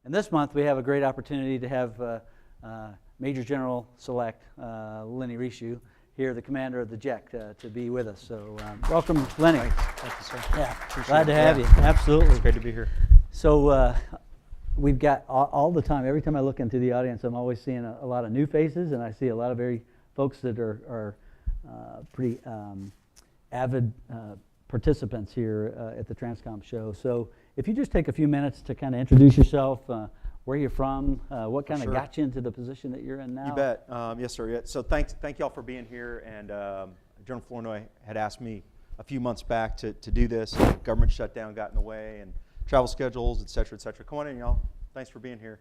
And this month we have a great opportunity to have Major General Select Lenny Rishu here, the commander of the JEC, to be with us. So welcome, Lenny. Thank you, sir. Yeah, Appreciate glad to it. have you. Absolutely. It's great to be here. So we've got all the time, every time I look into the audience, I'm always seeing a lot of new faces, and I see a lot of very folks that are pretty avid participants here at the TRANSCOM show. So if you just take a few minutes to kind of introduce yourself, where you're from, what kind of got you into the position that you're in now. You bet. Yes, sir. Yeah. So thank y'all for being here. And General Flournoy had asked me a few months back to do this. Government shutdown got in the way, and travel schedules, et cetera, et cetera. Come on in, y'all. Thanks for being here.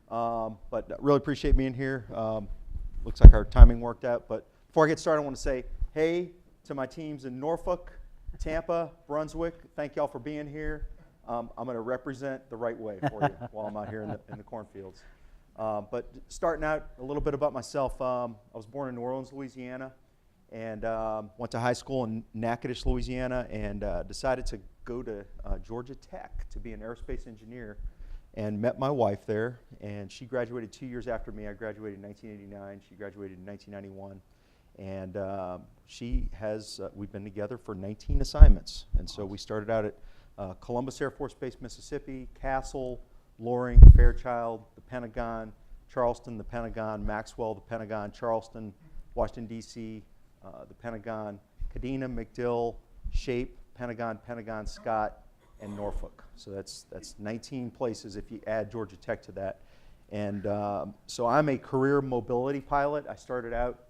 But really appreciate being here. Looks like our timing worked out. But before I get started, I want to say hey to my teams in Norfolk, Tampa, Brunswick. Thank y'all for being here. I'm going to represent the right way for you while I'm out here in the cornfields. But starting out a little bit about myself, I was born in New Orleans, Louisiana, and went to high school in Natchitoches, Louisiana, and decided to go to Georgia Tech to be an aerospace engineer, and met my wife there. And she graduated 2 years after me. I graduated in 1989. She graduated in 1991. And we've been together for 19 assignments. And so we started out at Columbus Air Force Base, Mississippi, Castle, Loring, Fairchild, the Pentagon, Charleston, the Pentagon, Maxwell, the Pentagon, Charleston, Washington, D.C., the Pentagon, Kadena, MacDill, Shape, Pentagon, Scott, and Norfolk. So that's 19 places if you add Georgia Tech to that. And so I'm a career mobility pilot. I started out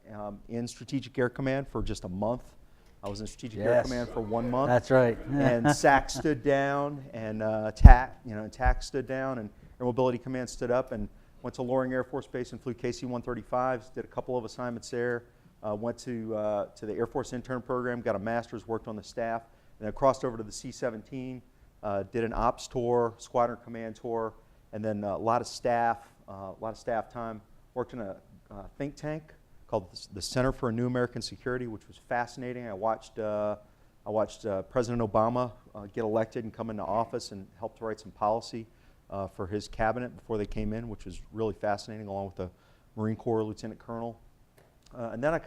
in Strategic Air Command for just a month. I was in Strategic Air Command for 1 month. That's right. And SAC stood down, and TAC stood down, and Air Mobility Command stood up, and went to Loring Air Force Base and flew KC-135s. Did a couple of assignments there. Went to the Air Force intern program, got a master's, worked on the staff, and then crossed over to the C-17. Did an ops tour, squadron command tour, and then a lot of staff time. Worked in a think tank called the Center for a New American Security, which was fascinating. I watched President Obama get elected and come into office, and helped to write some policy for his cabinet before they came in, which was really fascinating, along with the Marine Corps Lieutenant Colonel. And then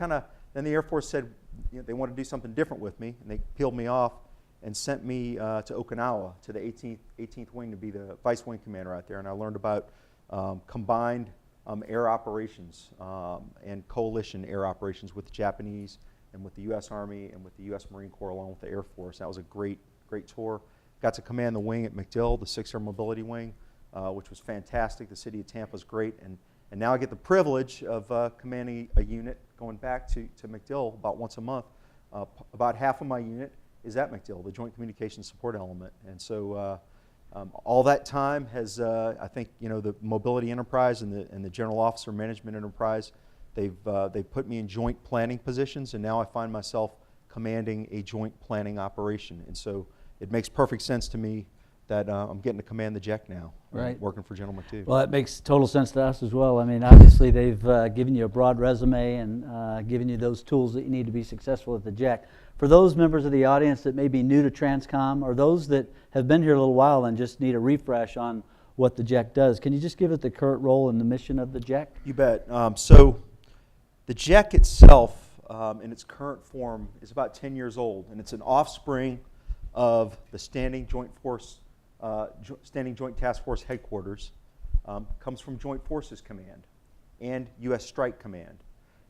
then the Air Force said they wanted to do something different with me, and they peeled me off and sent me to Okinawa to the 18th Wing to be the Vice Wing Commander out there. And I learned about combined air operations and coalition air operations with the Japanese and with the U.S. Army and with the U.S. Marine Corps, along with the Air Force. That was a great tour. Got to command the wing at MacDill, the 6th Air Mobility Wing, which was fantastic. The city of Tampa was great. And now I get the privilege of commanding a unit going back to MacDill about once a month. About half of my unit is at MacDill, the Joint Communications Support Element. And so all that time has, I think, the mobility enterprise and the general officer management enterprise, they've put me in joint planning positions, and now I find myself commanding a joint planning operation. And so it makes perfect sense to me that I'm getting to command the JEC now, right, working for General McTeague. Well, that makes total sense to us as well. I mean, obviously they've given you a broad resume and given you those tools that you need to be successful at the JEC. For those members of the audience that may be new to TRANSCOM, or those that have been here a little while and just need a refresh on what the JEC does, can you just give it the current role and the mission of the JEC? You bet. So the JEC itself, in its current form, is about 10 years old, and it's an offspring of the Standing Joint Task Force Headquarters. Comes from Joint Forces Command and U.S. Strike Command.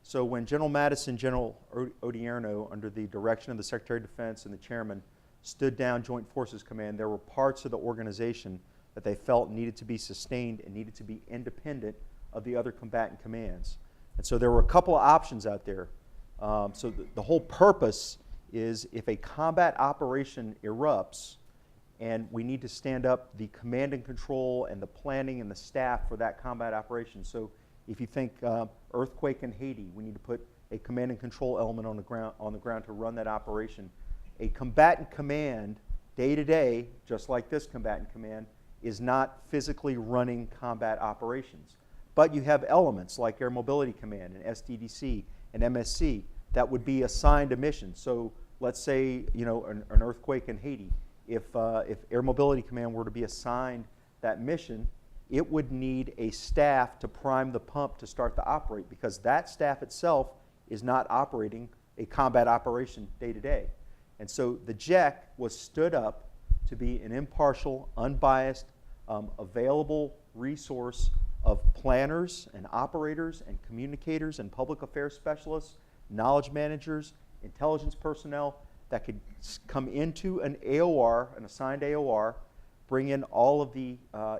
So when General Mattis and General Odierno, under the direction of the Secretary of Defense and the Chairman, stood down Joint Forces Command, there were parts of the organization that they felt needed to be sustained and needed to be independent of the other combatant commands. And so there were a couple of options out there. So the whole purpose is, if a combat operation erupts and we need to stand up the command and control and the planning and the staff for that combat operation. So if you think earthquake in Haiti, we need to put a command and control element on the ground to run that operation. A combatant command, day to day, just like this combatant command, is not physically running combat operations. But you have elements like Air Mobility Command and SDDC and MSC that would be assigned a mission. So let's say an earthquake in Haiti. If Air Mobility Command were to be assigned that mission, it would need a staff to prime the pump to start to operate, because that staff itself is not operating a combat operation day to day. And so the JEC was stood up to be an impartial, unbiased, available resource of planners and operators and communicators and public affairs specialists, knowledge managers, intelligence personnel that could come into an AOR, an assigned AOR, bring in all of the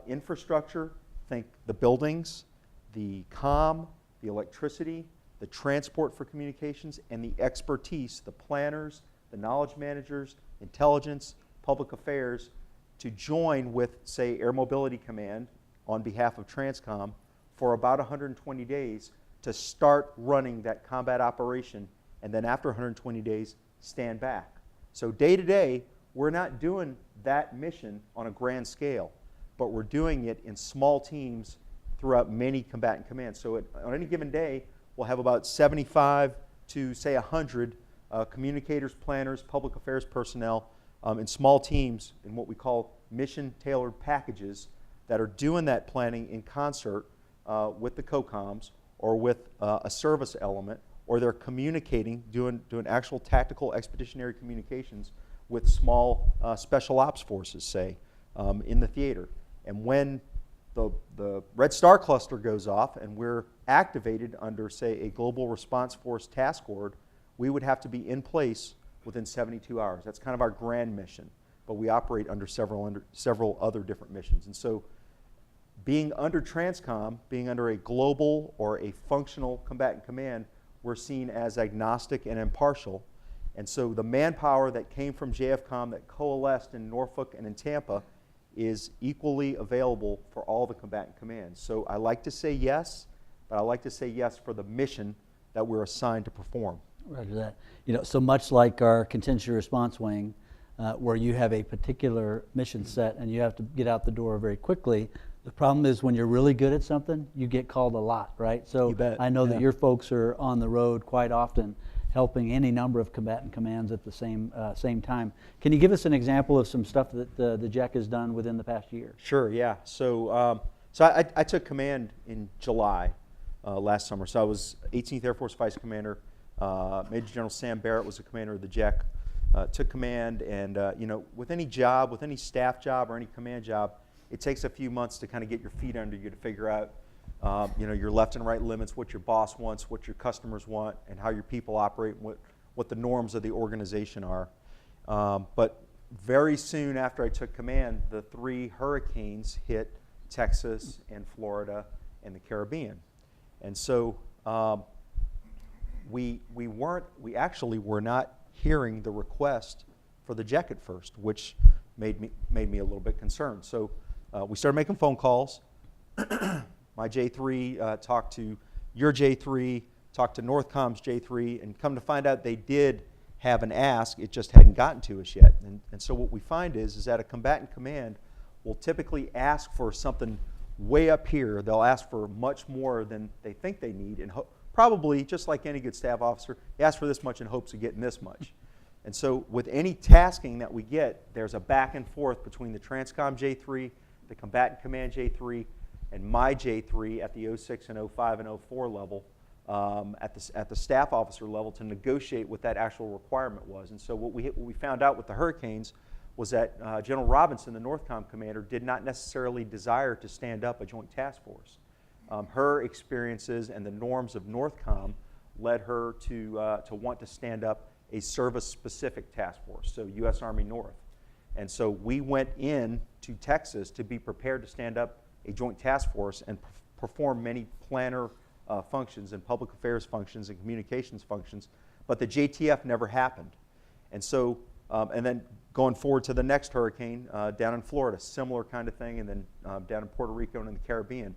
infrastructure, think the buildings, the comm, the electricity, the transport for communications, and the expertise, the planners, the knowledge managers, intelligence, public affairs, to join with, say, Air Mobility Command on behalf of TRANSCOM for about 120 days to start running that combat operation, and then after 120 days, stand back. So day to day, we're not doing that mission on a grand scale, but we're doing it in small teams throughout many combatant commands. So on any given day, we'll have about 75 to, say, 100 communicators, planners, public affairs personnel in small teams in what we call mission-tailored packages that are doing that planning in concert with the COCOMs or with a service element, or they're communicating, doing actual tactical expeditionary communications with small special ops forces, say, in the theater. And when the Red Star cluster goes off and we're activated under, say, a Global Response Force task order, we would have to be in place within 72 hours. That's kind of our grand mission, but we operate under several other different missions. And so being under TRANSCOM, being under a global or a functional combatant command, we're seen as agnostic and impartial. And so the manpower that came from JFCOM that coalesced in Norfolk and in Tampa is equally available for all the combatant commands. So I like to say yes, but I like to say yes for the mission that we're assigned to perform. Roger that. You know, so much like our contingency response wing, where you have a particular mission set and you have to get out the door very quickly, the problem is when you're really good at something, you get called a lot, right? So You bet. I know that your folks are on the road quite often, helping any number of combatant commands at the same time. Can you give us an example of some stuff that the JEC has done within the past year? Sure, yeah. So I took command in July last summer. So I was 18th Air Force Vice Commander. Major General Sam Barrett was the commander of the JEC. Took command, and you know, with any job, with any staff job or any command job, it takes a few months to kind of get your feet under you to figure out you know, your left and right limits, what your boss wants, what your customers want, and how your people operate, and what the norms of the organization are. But very soon after I took command, the 3 hurricanes hit Texas and Florida and the Caribbean. And so we actually were not hearing the request for the JEC at first, which made me a little bit concerned. So we started making phone calls. My J3 talked to your J3, talked to Northcom's J3, and come to find out they did have an ask, it just hadn't gotten to us yet. And so what we find is that a combatant command will typically ask for something way up here. They'll ask for much more than they think they need, and probably, just like any good staff officer, they ask for this much in hopes of getting this much. And so with any tasking that we get, there's a back and forth between the TRANSCOM J3, the combatant command J3, and my J3 at the 06 and 05 and 04 level, at the staff officer level, to negotiate what that actual requirement was. And so what we found out with the hurricanes was that General Robinson, the Northcom commander, did not necessarily desire to stand up a joint task force. Her experiences and the norms of Northcom led her to want to stand up a service-specific task force, so U.S. Army North. And so we went in to Texas to be prepared to stand up a joint task force and perform many planner functions and public affairs functions and communications functions, but the JTF never happened. And so, and then going forward to the next hurricane down in Florida, similar kind of thing, and then down in Puerto Rico and in the Caribbean,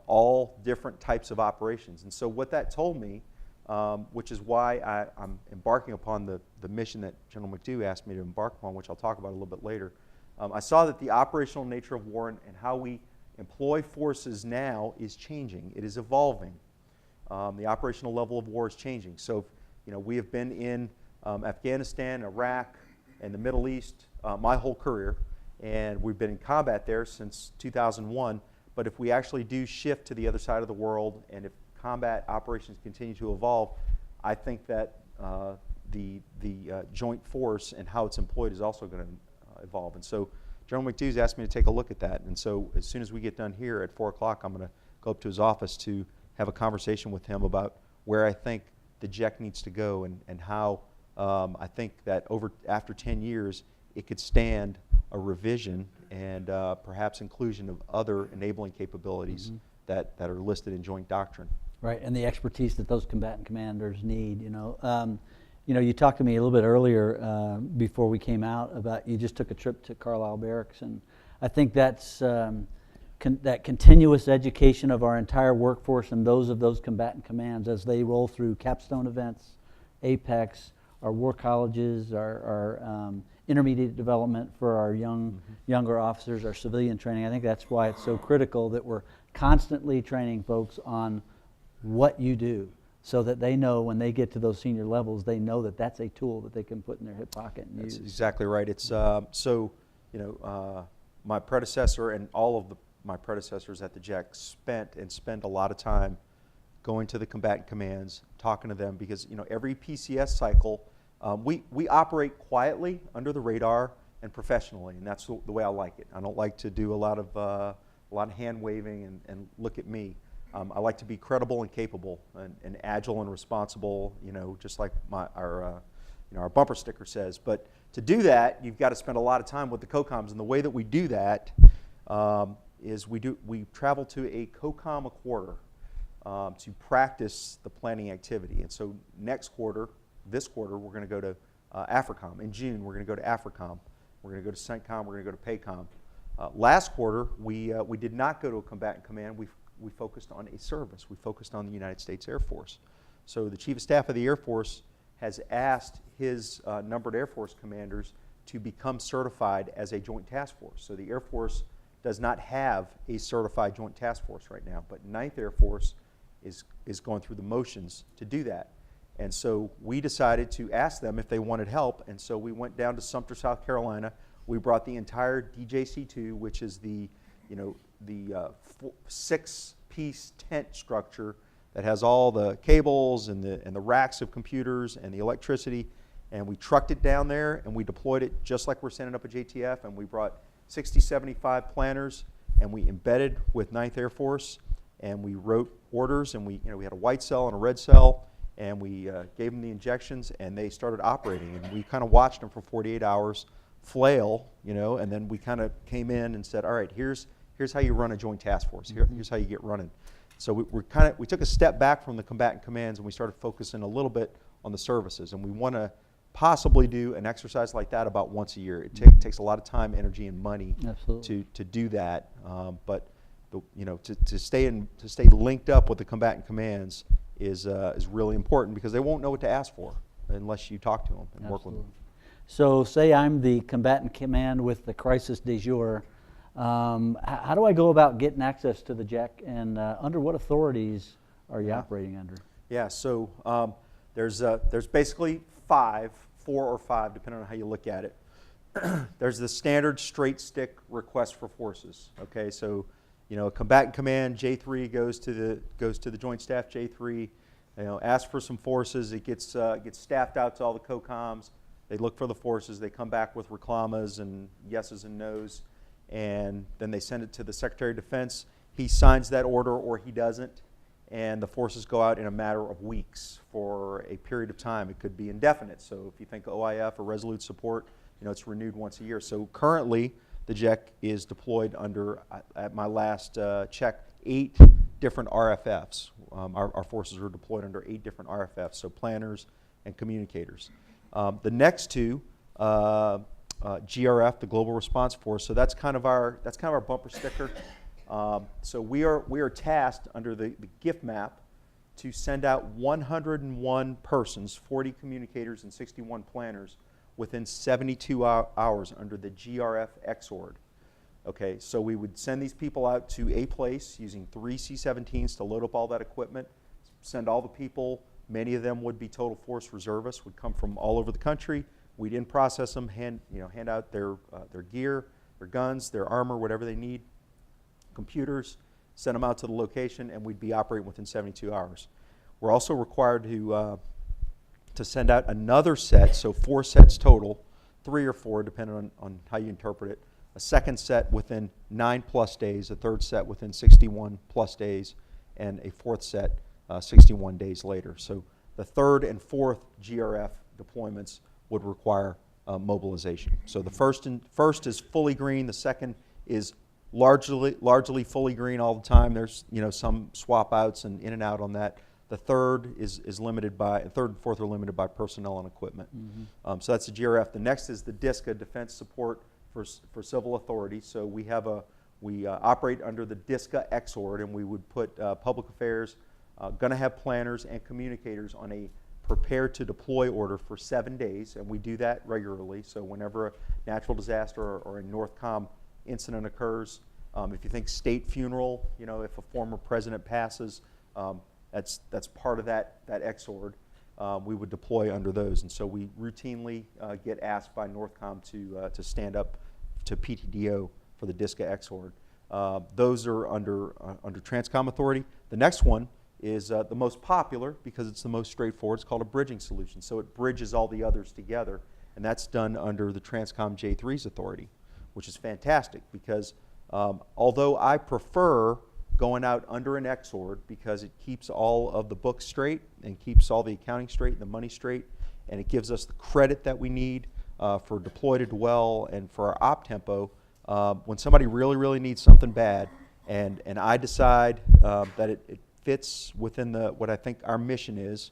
all different types of operations. And so what that told me, which is why I'm embarking upon the mission that General McDew asked me to embark upon, which I'll talk about a little bit later. I saw that the operational nature of war and how we employ forces now is changing. It is evolving. The operational level of war is changing. So, you know, we have been in Afghanistan, Iraq, and the Middle East my whole career, and we've been in combat there since 2001. But if we actually do shift to the other side of the world, and if combat operations continue to evolve, I think that the joint force and how it's employed is also going to evolve. And so General McDew's asked me to take a look at that. And so as soon as we get done here at 4 o'clock, I'm going to go up to his office to have a conversation with him about where I think the JEC needs to go, and how I think that after 10 years, it could stand a revision and perhaps inclusion of other enabling capabilities that are listed in joint doctrine. Right, and the expertise that those combatant commanders need. You talked to me a little bit earlier before we came out about you just took a trip to Carlisle Barracks, and I think that's that continuous education of our entire workforce and those of those combatant commands as they roll through capstone events, Apex, our war colleges, our intermediate development for our younger officers, our civilian training. I think that's why it's so critical that we're constantly training folks on what you do, so that they know when they get to those senior levels, they know that that's a tool that they can put in their hip pocket and use. That's exactly right. It's my predecessor and all of my predecessors at the JEC spent a lot of time going to the combatant commands, talking to them, because every PCS cycle, we operate quietly under the radar and professionally, and that's the way I like it. I don't like to do a lot of hand waving and look at me. I like to be credible and capable and agile and responsible, just like our bumper sticker says. But to do that, you've got to spend a lot of time with the COCOMs, and the way that we do that is we travel to a COCOM a quarter to practice the planning activity. And so this quarter, we're going to go to AFRICOM. In June, we're going to go to AFRICOM. We're going to go to CENTCOM. We're going to go to PACOM. Last quarter, we did not go to a combatant command. We focused on a service. We focused on the United States Air Force. So the Chief of Staff of the Air Force has asked his numbered Air Force commanders to become certified as a joint task force. So the Air Force does not have a certified joint task force right now, but 9th Air Force is going through the motions to do that. And so we decided to ask them if they wanted help, and so we went down to Sumter, South Carolina. We brought the entire DJC-2, which is the 6-piece tent structure that has all the cables and the racks of computers and the electricity, and we trucked it down there and we deployed it just like we're sending up a JTF, and we brought 60, 75 planners, and we embedded with 9th Air Force, and we wrote orders, and we had a white cell and a red cell, and we gave them the injections, and they started operating, and we kind of watched them for 48 hours flail, and then we kind of came in and said, all right, here's how you run a joint task force. Here's how you get running. So we took a step back from the combatant commands, and we started focusing a little bit on the services, and we want to possibly do an exercise like that about once a year. It takes a lot of time, energy, and money to do that. But to stay linked up with the combatant commands is really important, because they won't know what to ask for unless you talk to them and work with them. So say I'm the combatant command with the crisis du jour. How do I go about getting access to the JEC, and under what authorities are you operating under? Yeah, so there's basically 4 or 5, depending on how you look at it. There's the standard straight stick request for forces. Okay, so a combatant command J3 goes to the Joint Staff J3, asks for some forces. It gets staffed out to all the COCOMs. They look for the forces. They come back with reclamas and yeses and nos, and then they send it to the Secretary of Defense. He signs that order or he doesn't, and the forces go out in a matter of weeks for a period of time. It could be indefinite. So if you think OIF or Resolute Support, it's renewed once a year. So currently, the JEC is deployed under, at my last check, 8 different RFFs. Our forces are deployed under 8 different RFFs, so planners and communicators. The next 2, GRF, the Global Response Force. So that's kind of our bumper sticker. So we are tasked under the gift map to send out 101 persons, 40 communicators and 61 planners, within 72 hours under the GRF XORD. Okay, so we would send these people out to a place using 3 C-17s to load up all that equipment, send all the people. Many of them would be total force reservists, would come from all over the country. We'd in-process them, hand out their gear, their guns, their armor, whatever they need. computers, send them out to the location, and we'd be operating within 72 hours. We're also required to send out another set, so 4 sets total, 3 or 4 depending on how you interpret it, a second set within 9+ days, a third set within 61+ days, and a fourth set 61 days later. So the third and fourth GRF deployments would require mobilization. So the first is fully green, the second is largely fully green all the time. There's some swap outs and in and out on that. The third is limited by, third and fourth are limited by personnel and equipment. Mm-hmm. So that's the GRF. The next is the DISCA, Defense Support for Civil Authority. So we operate under the DISCA XORD, and we would put public affairs, going to have planners and communicators on a prepare to deploy order for 7 days, and we do that regularly. So whenever a natural disaster or a NORTHCOM incident occurs, if you think state funeral, if a former president passes, that's part of that XORD. We would deploy under those, and so we routinely get asked by NORTHCOM to stand up to PTDO for the DISCA XORD. Those are under TRANSCOM authority. The next one is the most popular because it's the most straightforward. It's called a bridging solution, so it bridges all the others together, and that's done under the TRANSCOM J3's authority, which is fantastic because although I prefer going out under an XORD because it keeps all of the books straight and keeps all the accounting straight and the money straight, and it gives us the credit that we need for deploy to dwell and for our op tempo. When somebody really needs something bad, and I decide that it fits within what I think our mission is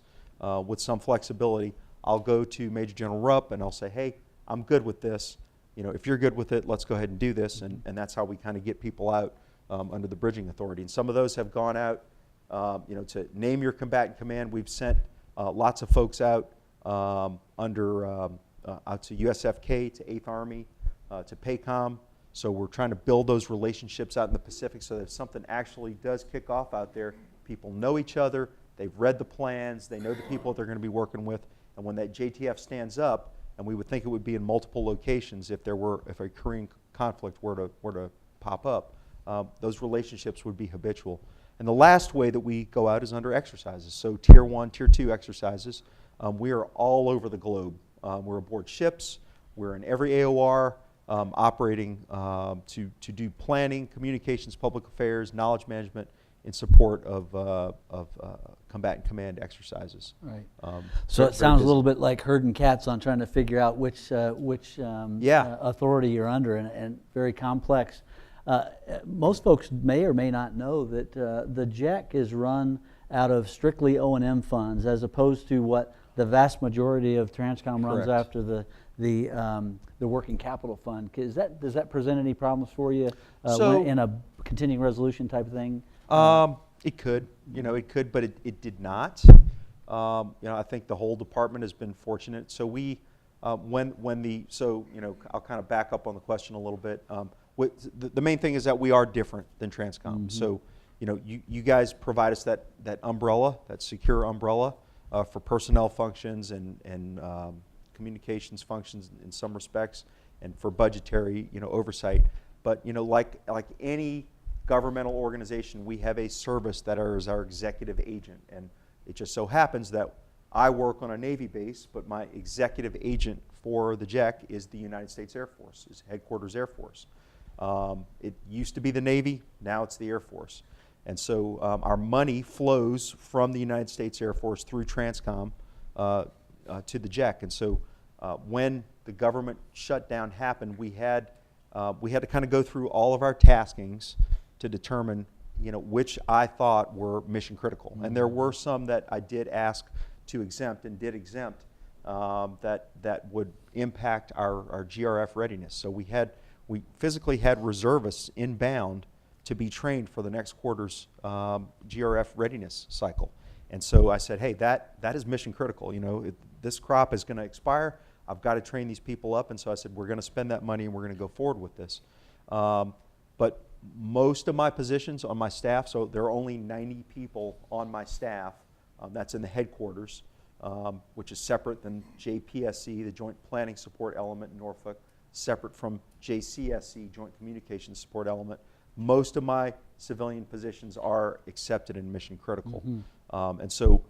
with some flexibility, I'll go to Major General Rupp and I'll say, hey, I'm good with this. If you're good with it, let's go ahead and do this, and that's how we kind of get people out under the bridging authority. And some of those have gone out, to name your combatant command. We've sent lots of folks out out to USFK, to 8th Army, to PACOM. So we're trying to build those relationships out in the Pacific so that if something actually does kick off out there, people know each other, they've read the plans, they know the people that they're going to be working with, and when that JTF stands up, and we would think it would be in multiple locations if a Korean conflict were to pop up, those relationships would be habitual. And the last way that we go out is under exercises. So Tier 1, Tier 2 exercises. We are all over the globe. We're aboard ships. We're in every AOR, operating to do planning, communications, public affairs, knowledge management in support of combatant command exercises. Right. So it sounds busy. a little bit like herding cats on trying to figure out which authority you're under, and very complex. Most folks may or may not know that the JEC is run out of strictly O&M funds, as opposed to what the vast majority of TRANSCOM runs Correct. after the working capital fund. Does that present any problems for you in a continuing resolution type of thing? It could, but it did not. I think the whole department has been fortunate. So I'll kind of back up on the question a little bit. The main thing is that we are different than TRANSCOM. Mm-hmm. So, you guys provide us that umbrella, that secure umbrella for personnel functions and communications functions in some respects, and for budgetary, oversight. But, like any governmental organization, we have a service that is our executive agent, and it just so happens that I work on a Navy base, but my executive agent for the JEC is the United States Air Force, is Headquarters Air Force. It used to be the Navy, now it's the Air Force. And so our money flows from the United States Air Force through TRANSCOM to the JEC. And so when the government shutdown happened, we had to kind of go through all of our taskings to determine, which I thought were mission critical. Mm-hmm. And there were some that I did ask to exempt and did exempt that would impact our GRF readiness. So we physically had reservists inbound to be trained for the next quarter's GRF readiness cycle. And so I said, hey, that is mission critical. This crop is going to expire. I've got to train these people up. And so I said, we're going to spend that money and we're going to go forward with this. But most of my positions on my staff, so there are only 90 people on my staff, that's in the headquarters, which is separate than JPSC, the Joint Planning Support Element in Norfolk, separate from JCSC, Joint Communications Support Element. most of my civilian positions are accepted in mission critical. And so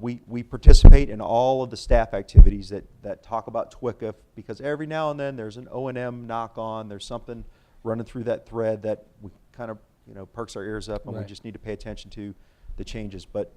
we participate in all of the staff activities that talk about TWICF, because every now and then there's an O&M knock on, there's something running through that thread that we kind of, perks our ears up, and we just need to pay attention to the changes. But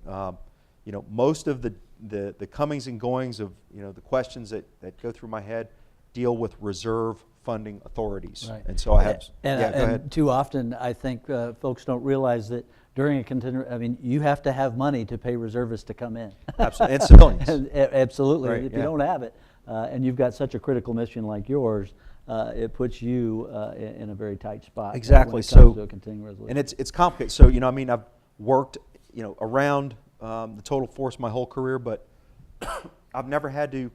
most of the comings and goings of the questions that go through my head deal with reserve funding authorities. And so I have, go ahead. Too often I think folks don't realize that during a contingent, you have to have money to pay reservists to come in. Absolutely, and civilians. Absolutely. Right, if you don't have it, and you've got such a critical mission like yours, it puts you in a very tight spot. Exactly. When it comes to a continuing resolution. And it's complicated. So I've worked around the total force my whole career, but I've never had to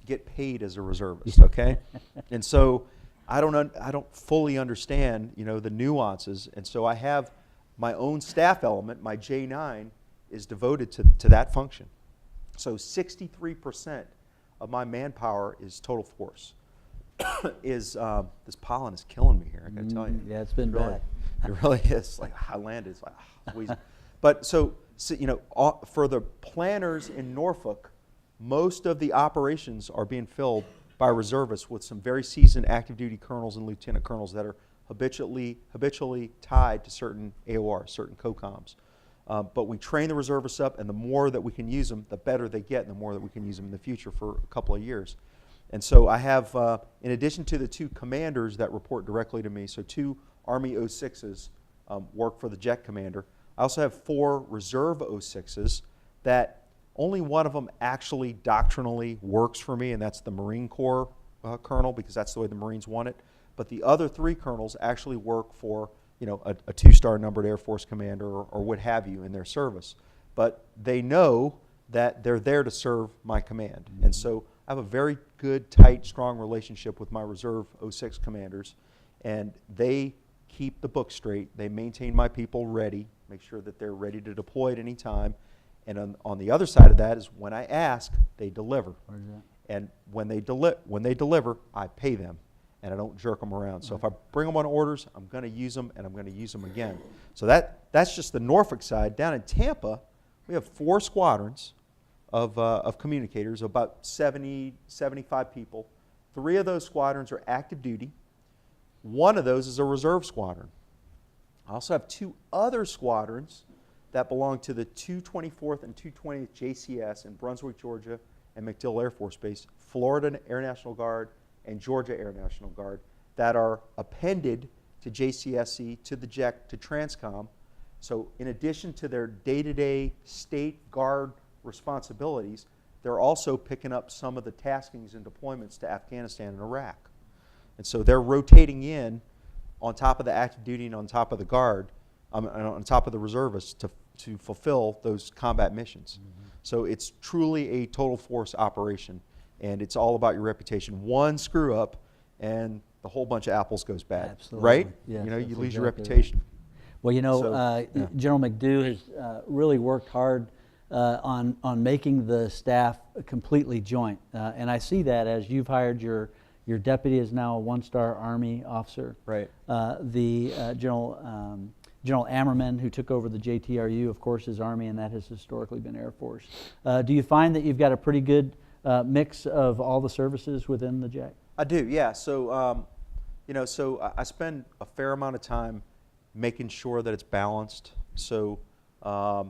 get paid as a reservist. Okay, and so I don't fully understand the nuances, and so I have my own staff element. My J9 is devoted to that function. So 63% of my manpower is total force. This pollen is killing me here, I gotta tell you. Yeah, it's been bad. It really is. Like I landed, it's like wheezing. But so for the planners in Norfolk, most of the operations are being filled by reservists with some very seasoned active duty colonels and lieutenant colonels that are habitually tied to certain AORs, certain COCOMs. But we train the reservists up, and the more that we can use them, the better they get, and the more that we can use them in the future for a couple of years. And so I have, in addition to the 2 commanders that report directly to me, so 2 Army 06s work for the jet commander. I also have 4 reserve 06s that only one of them actually doctrinally works for me, and that's the Marine Corps colonel, because that's the way the Marines want it. But the other 3 colonels actually work for a 2-star numbered Air Force commander or what have you in their service. But they know that they're there to serve my command. And so I have a very good, tight, strong relationship with my Reserve 06 commanders, and they keep the book straight. They maintain my people ready, make sure that they're ready to deploy at any time. And on the other side of that is when I ask, they deliver. And when they deliver, I pay them, and I don't jerk them around. So if I bring them on orders, I'm going to use them, and I'm going to use them again. So that's just the Norfolk side. Down in Tampa, we have 4 squadrons of communicators, about 70, 75 people. 3 of those squadrons are active duty. 1 of those is a reserve squadron. I also have 2 other squadrons that belong to the 224th and 220th JCS in Brunswick, Georgia, and MacDill Air Force Base, Florida Air National Guard, and Georgia Air National Guard, that are appended to JCSC, to the JEC, to TRANSCOM. So in addition to their day-to-day state guard responsibilities, they're also picking up some of the taskings and deployments to Afghanistan and Iraq. And so they're rotating in on top of the active duty and on top of the guard, on top of the reservists to fulfill those combat missions. So it's truly a total force operation, and it's all about your reputation. One screw up and the whole bunch of apples goes bad. Absolutely. Right? Yes, you lose your exactly reputation. Right. Well, General McDew has really worked hard on making the staff completely joint, and I see that as you've hired your deputy is now a 1-star Army officer. Right. General Ammerman, who took over the JTRU, of course, is Army, and that has historically been Air Force. Do you find that you've got a pretty good mix of all the services within the JAC? I do, yeah. So, so I spend a fair amount of time making sure that it's balanced. So, the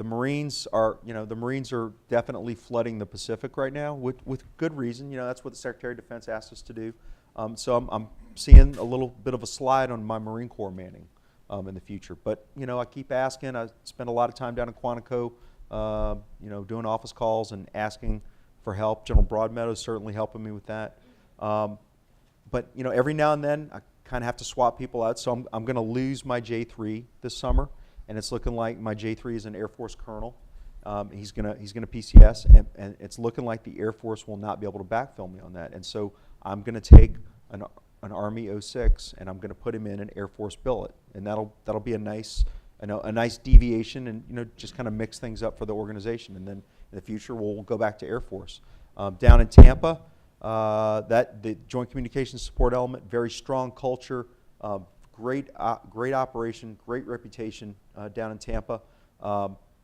Marines are definitely flooding the Pacific right now with good reason. That's what the Secretary of Defense asked us to do. So I'm seeing a little bit of a slide on my Marine Corps manning in the future. But I keep asking. I spend a lot of time down in Quantico, doing office calls and asking for help. General Broadmeadow is certainly helping me with that. But every now and then I kind of have to swap people out. So I'm going to lose my J3 this summer, and it's looking like my J3 is an Air Force colonel. He's gonna PCS, and it's looking like the Air Force will not be able to backfill me on that. And so I'm going to take an Army 06 and I'm going to put him in an Air Force billet, and that'll be a nice deviation, and just kind of mix things up for the organization. And then in the future we'll go back to Air Force. Down in Tampa, the Joint Communications Support Element, very strong culture, great operation, great reputation down in Tampa.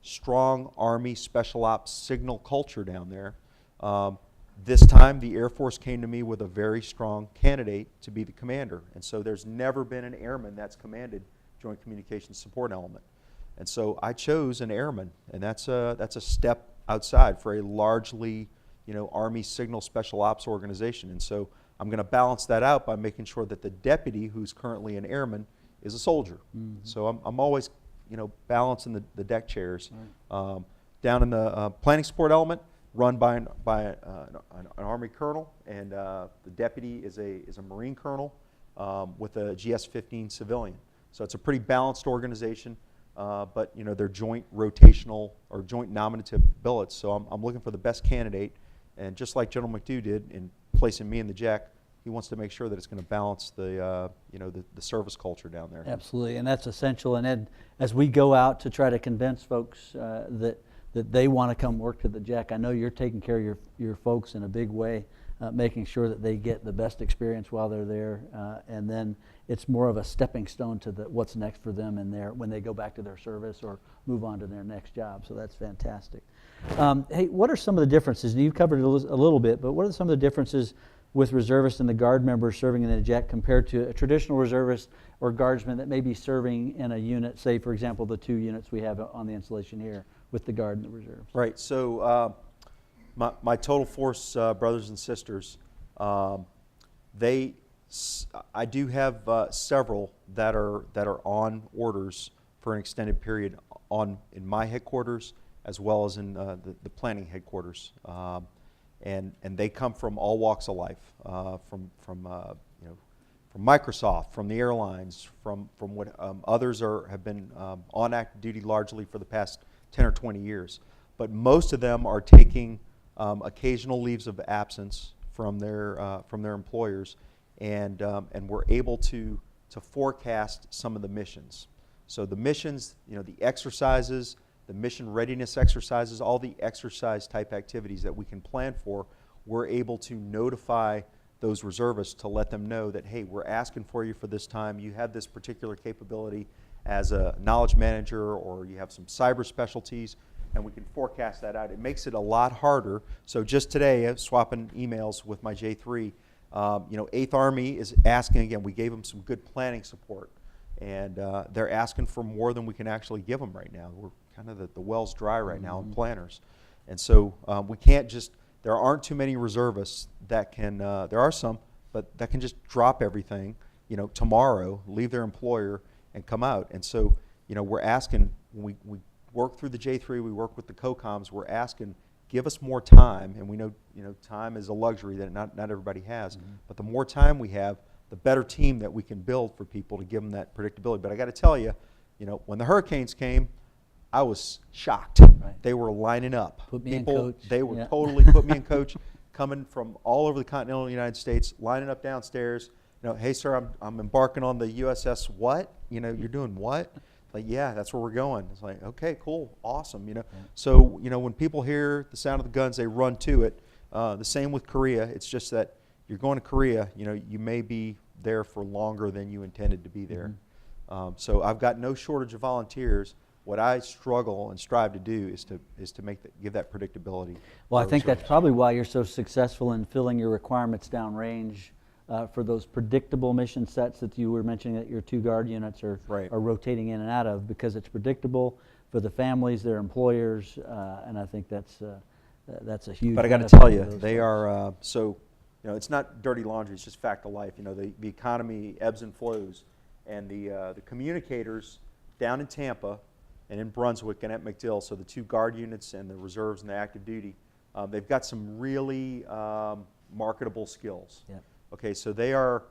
Strong Army Special Ops signal culture down there. This time, the Air Force came to me with a very strong candidate to be the commander. And so there's never been an airman that's commanded Joint Communications Support Element. And so I chose an airman, and that's a step outside for a largely, Army Signal Special Ops organization. And so I'm going to balance that out by making sure that the deputy, who's currently an airman, is a soldier. Mm-hmm. So I'm always, balancing the deck chairs. Right. Down in the planning support element, run by an Army colonel, and the deputy is a Marine colonel with a GS-15 civilian. So it's a pretty balanced organization. But they're joint rotational or joint nominative billets. So I'm looking for the best candidate, and just like General McDew did in placing me in the JAC, he wants to make sure that it's going to balance the service culture down there. Absolutely, and that's essential. And Ed, as we go out to try to convince folks that they want to come work to the JAC, I know you're taking care of your folks in a big way, making sure that they get the best experience while they're there, and then it's more of a stepping stone to what's next for them when they go back to their service or move on to their next job. So that's fantastic. Hey, what are some of the differences? You covered it a little bit, but what are some of the differences with reservists and the Guard members serving in the JAC compared to a traditional reservist or Guardsman that may be serving in a unit, say, for example, the 2 units we have on the installation here with the Guard and the reserves? Right. So my total force brothers and sisters, I do have several that are on orders for an extended period in my headquarters as well as in the planning headquarters, and they come from all walks of life, from Microsoft, from the airlines, from what others have been on active duty largely for the past 10 or 20 years, but most of them are taking occasional leaves of absence from their employers, and we're able to forecast some of the missions. So the missions, the exercises, the mission readiness exercises, all the exercise type activities that we can plan for, we're able to notify those reservists to let them know that, hey, we're asking for you for this time. You have this particular capability as a knowledge manager, or you have some cyber specialties, and we can forecast that out. It makes it a lot harder. So just today, swapping emails with my J3, 8th Army is asking again. We gave them some good planning support, and they're asking for more than we can actually give them right now. We're kind of the well's dry right now in planners, and so we can't just. There aren't too many reservists that can. There are some, but that can just drop everything, tomorrow, leave their employer, and come out. And so, we're asking when we work through the J3, we work with the COCOMs. We're asking, give us more time, and we know, time is a luxury that not everybody has. Mm-hmm. But the more time we have, the better team that we can build for people to give them that predictability. But I got to tell you, when the hurricanes came, I was shocked. Right. They were lining up. Put me in coach. They were totally put me in coach, coming from all over the continental United States, lining up downstairs. Hey sir, I'm embarking on the USS what? You're doing what? Like, yeah, that's where we're going. It's like, okay, cool, awesome. Yeah. So when people hear the sound of the guns, they run to it. The same with Korea. It's just that you're going to Korea. You may be there for longer than you intended to be there. Mm-hmm. So I've got no shortage of volunteers. What I struggle and strive to do is to give that predictability. Well, I think that's probably why you're so successful in filling your requirements downrange for those predictable mission sets that you were mentioning that your 2 Guard units are rotating in and out of, because it's predictable for the families, their employers, and I think that's a huge. But I got to tell you, they are it's not dirty laundry. It's just fact of life. The economy ebbs and flows, and the communicators down in Tampa and in Brunswick and at MacDill, so the 2 Guard units and the reserves and the active duty, they've got some really marketable skills. Yep. Okay, so they are,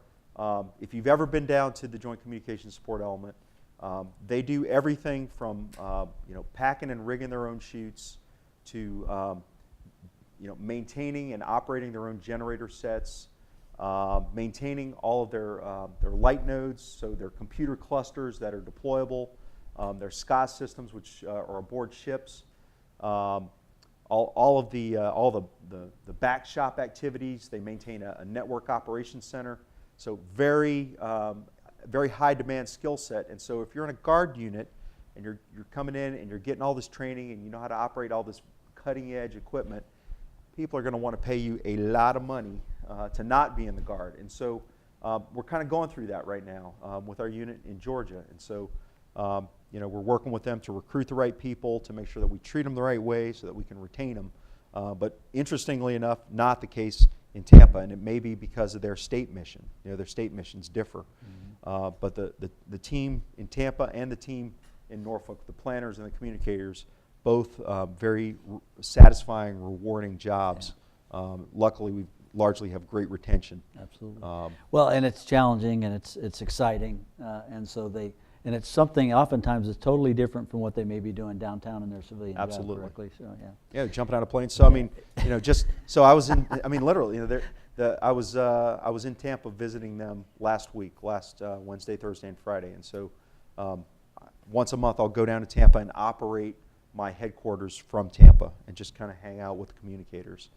if you've ever been down to the Joint Communications Support Element, they do everything from packing and rigging their own chutes to maintaining and operating their own generator sets, maintaining all of their light nodes, so their computer clusters that are deployable, their SCAS systems, which are aboard ships, all of the back shop activities. They maintain a network operations center. So very very high demand skill set. And so if you're in a guard unit and you're coming in and you're getting all this training and you know how to operate all this cutting edge equipment, people are going to want to pay you a lot of money to not be in the guard. And so we're kind of going through that right now with our unit in Georgia. And so we're working with them to recruit the right people, to make sure that we treat them the right way so that we can retain them. But interestingly enough, not the case in Tampa, and it may be because of their state mission. Their state missions differ. But the team in Tampa and the team in Norfolk, the planners and the communicators, both very satisfying, rewarding jobs. Yeah. Luckily, we largely have great retention. Absolutely. Well, and it's challenging and it's exciting, and it's something oftentimes that's totally different from what they may be doing downtown in their civilian job directly. So yeah, jumping out of planes. So I mean, I was in. I mean, literally, I was in Tampa visiting them last Wednesday, Thursday, and Friday, and so once a month I'll go down to Tampa and operate my headquarters from Tampa and just kind of hang out with the communicators.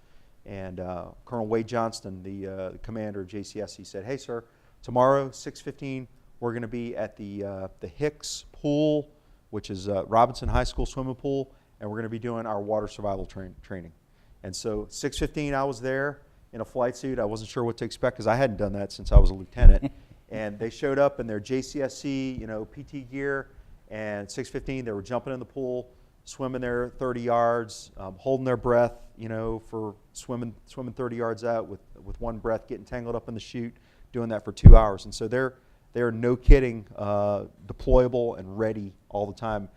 And Colonel Wade Johnston, the commander of JCSC, said, "Hey, sir, tomorrow 6:15, we're going to be at the Hicks Pool, which is Robinson High School swimming pool, and we're going to be doing our water survival training." And so 6:15, I was there in a flight suit. I wasn't sure what to expect because I hadn't done that since I was a lieutenant. And they showed up in their JCSC, PT gear, and 6:15, they were jumping in the pool, swimming there 30 yards, holding their breath, for swimming 30 yards out with one breath, getting tangled up in the chute, doing that for 2 hours. And so they're no kidding deployable and ready all the time.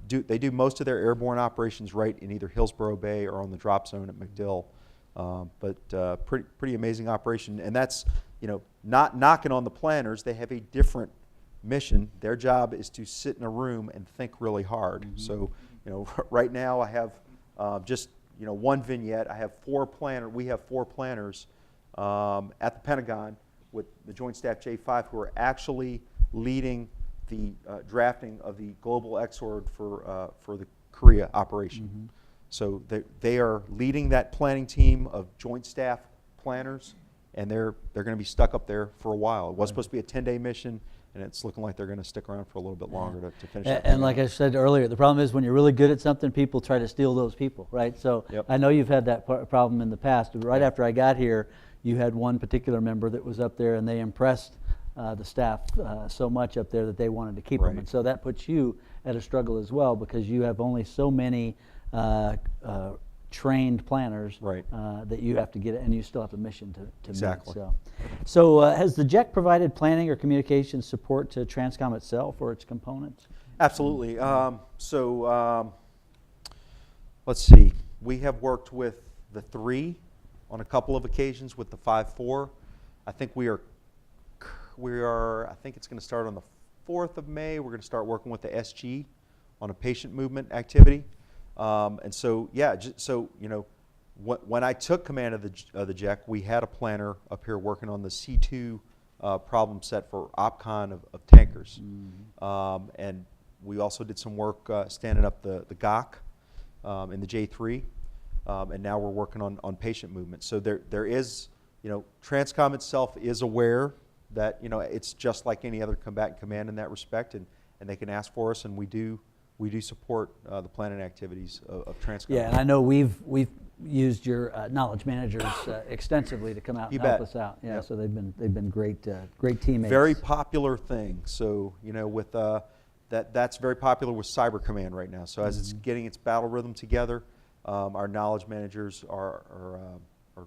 They do most of their airborne operations right in either Hillsborough Bay or on the drop zone at MacDill. But pretty amazing operation. And that's, not knocking on the planners. They have a different mission. Their job is to sit in a room and think really hard. Mm-hmm. So, right now I have just one vignette. I have we have four planners at the Pentagon with the Joint Staff J5 who are actually leading the drafting of the global XORD for the Korea operation. Mm-hmm. So they are leading that planning team of Joint Staff planners, and they're going to be stuck up there for a while. It was supposed to be a 10-day mission, and it's looking like they're going to stick around for a little bit longer to finish it. And like I said earlier, the problem is when you're really good at something, people try to steal those people, right? So yep. I know you've had that problem in the past. Right after I got here, you had one particular member that was up there, and they impressed the staff so much up there that they wanted to keep them. And so that puts you at a struggle as well, because you have only so many trained planners that you have to get, and you still have a mission to exactly. meet. So has the JEC provided planning or communication support to TRANSCOM itself or its components? Absolutely. Let's see. We have worked with the 3 on a couple of occasions, with the 5-4. I think I think it's going to start on the 4th of May. We're going to start working with the SG on a patient movement activity. And so, when I took command of the JEC, we had a planner up here working on the C2 problem set for OPCON of tankers. Mm-hmm. And we also did some work standing up the GOC in the J3. And now we're working on patient movement. So there is, TRANSCOM itself is aware that, it's just like any other combatant command in that respect, and they can ask for us, and we do support the planning activities of TRANSCOM. Yeah, and I know we've used your knowledge managers extensively to come out and help us out. Yeah, yep. So they've been great teammates. Very popular thing. So with that's very popular with Cyber Command right now. So as it's getting its battle rhythm together, our knowledge managers are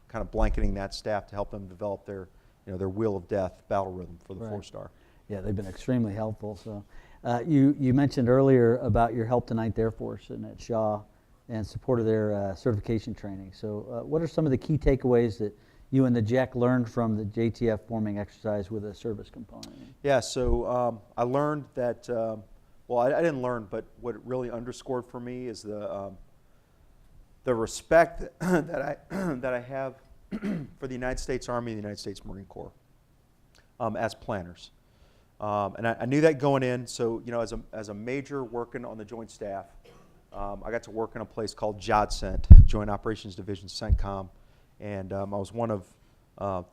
kind of blanketing that staff to help them develop their Wheel of Death battle rhythm for the 4-star. Yeah, they've been extremely helpful. So you mentioned earlier about your help to 9th Air Force and at Shaw and support of their certification training. So what are some of the key takeaways that you and the JEC learned from the JTF forming exercise with a service component? Yeah, so I learned that, I didn't learn, but what it really underscored for me is the respect that I have for the United States Army and the United States Marine Corps as planners. And I knew that going in, so as a major working on the Joint Staff, I got to work in a place called JODCENT, Joint Operations Division CENTCOM, and I was one of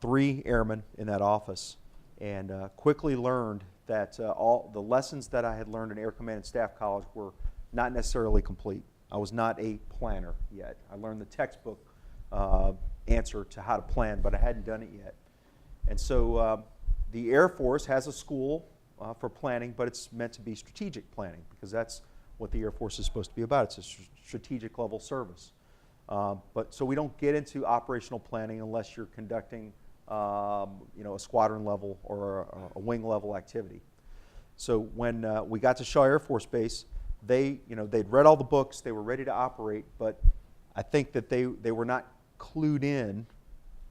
3 airmen in that office. and quickly learned that all the lessons that I had learned in Air Command and Staff College were not necessarily complete. I was not a planner yet. I learned the textbook answer to how to plan, but I hadn't done it yet. And so the Air Force has a school for planning, but it's meant to be strategic planning, because that's what the Air Force is supposed to be about. It's a strategic level service. So we don't get into operational planning unless you're conducting a squadron level or a wing level activity. So when we got to Shaw Air Force Base, they'd read all the books, they were ready to operate, but I think that they were not clued in,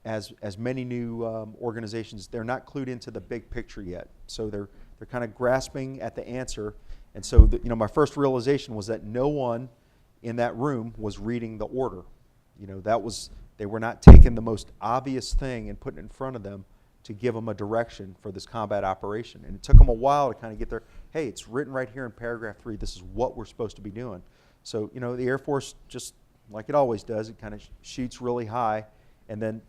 as many new organizations, they're not clued into the big picture yet. So they're kind of grasping at the answer. And so my first realization was that no one in that room was reading the order. They were not taking the most obvious thing and putting it in front of them to give them a direction for this combat operation. And it took them a while to kind of get there. Hey, it's written right here in paragraph 3. This is what we're supposed to be doing. So, the Air Force, just like it always does, it kind of shoots really high. And then,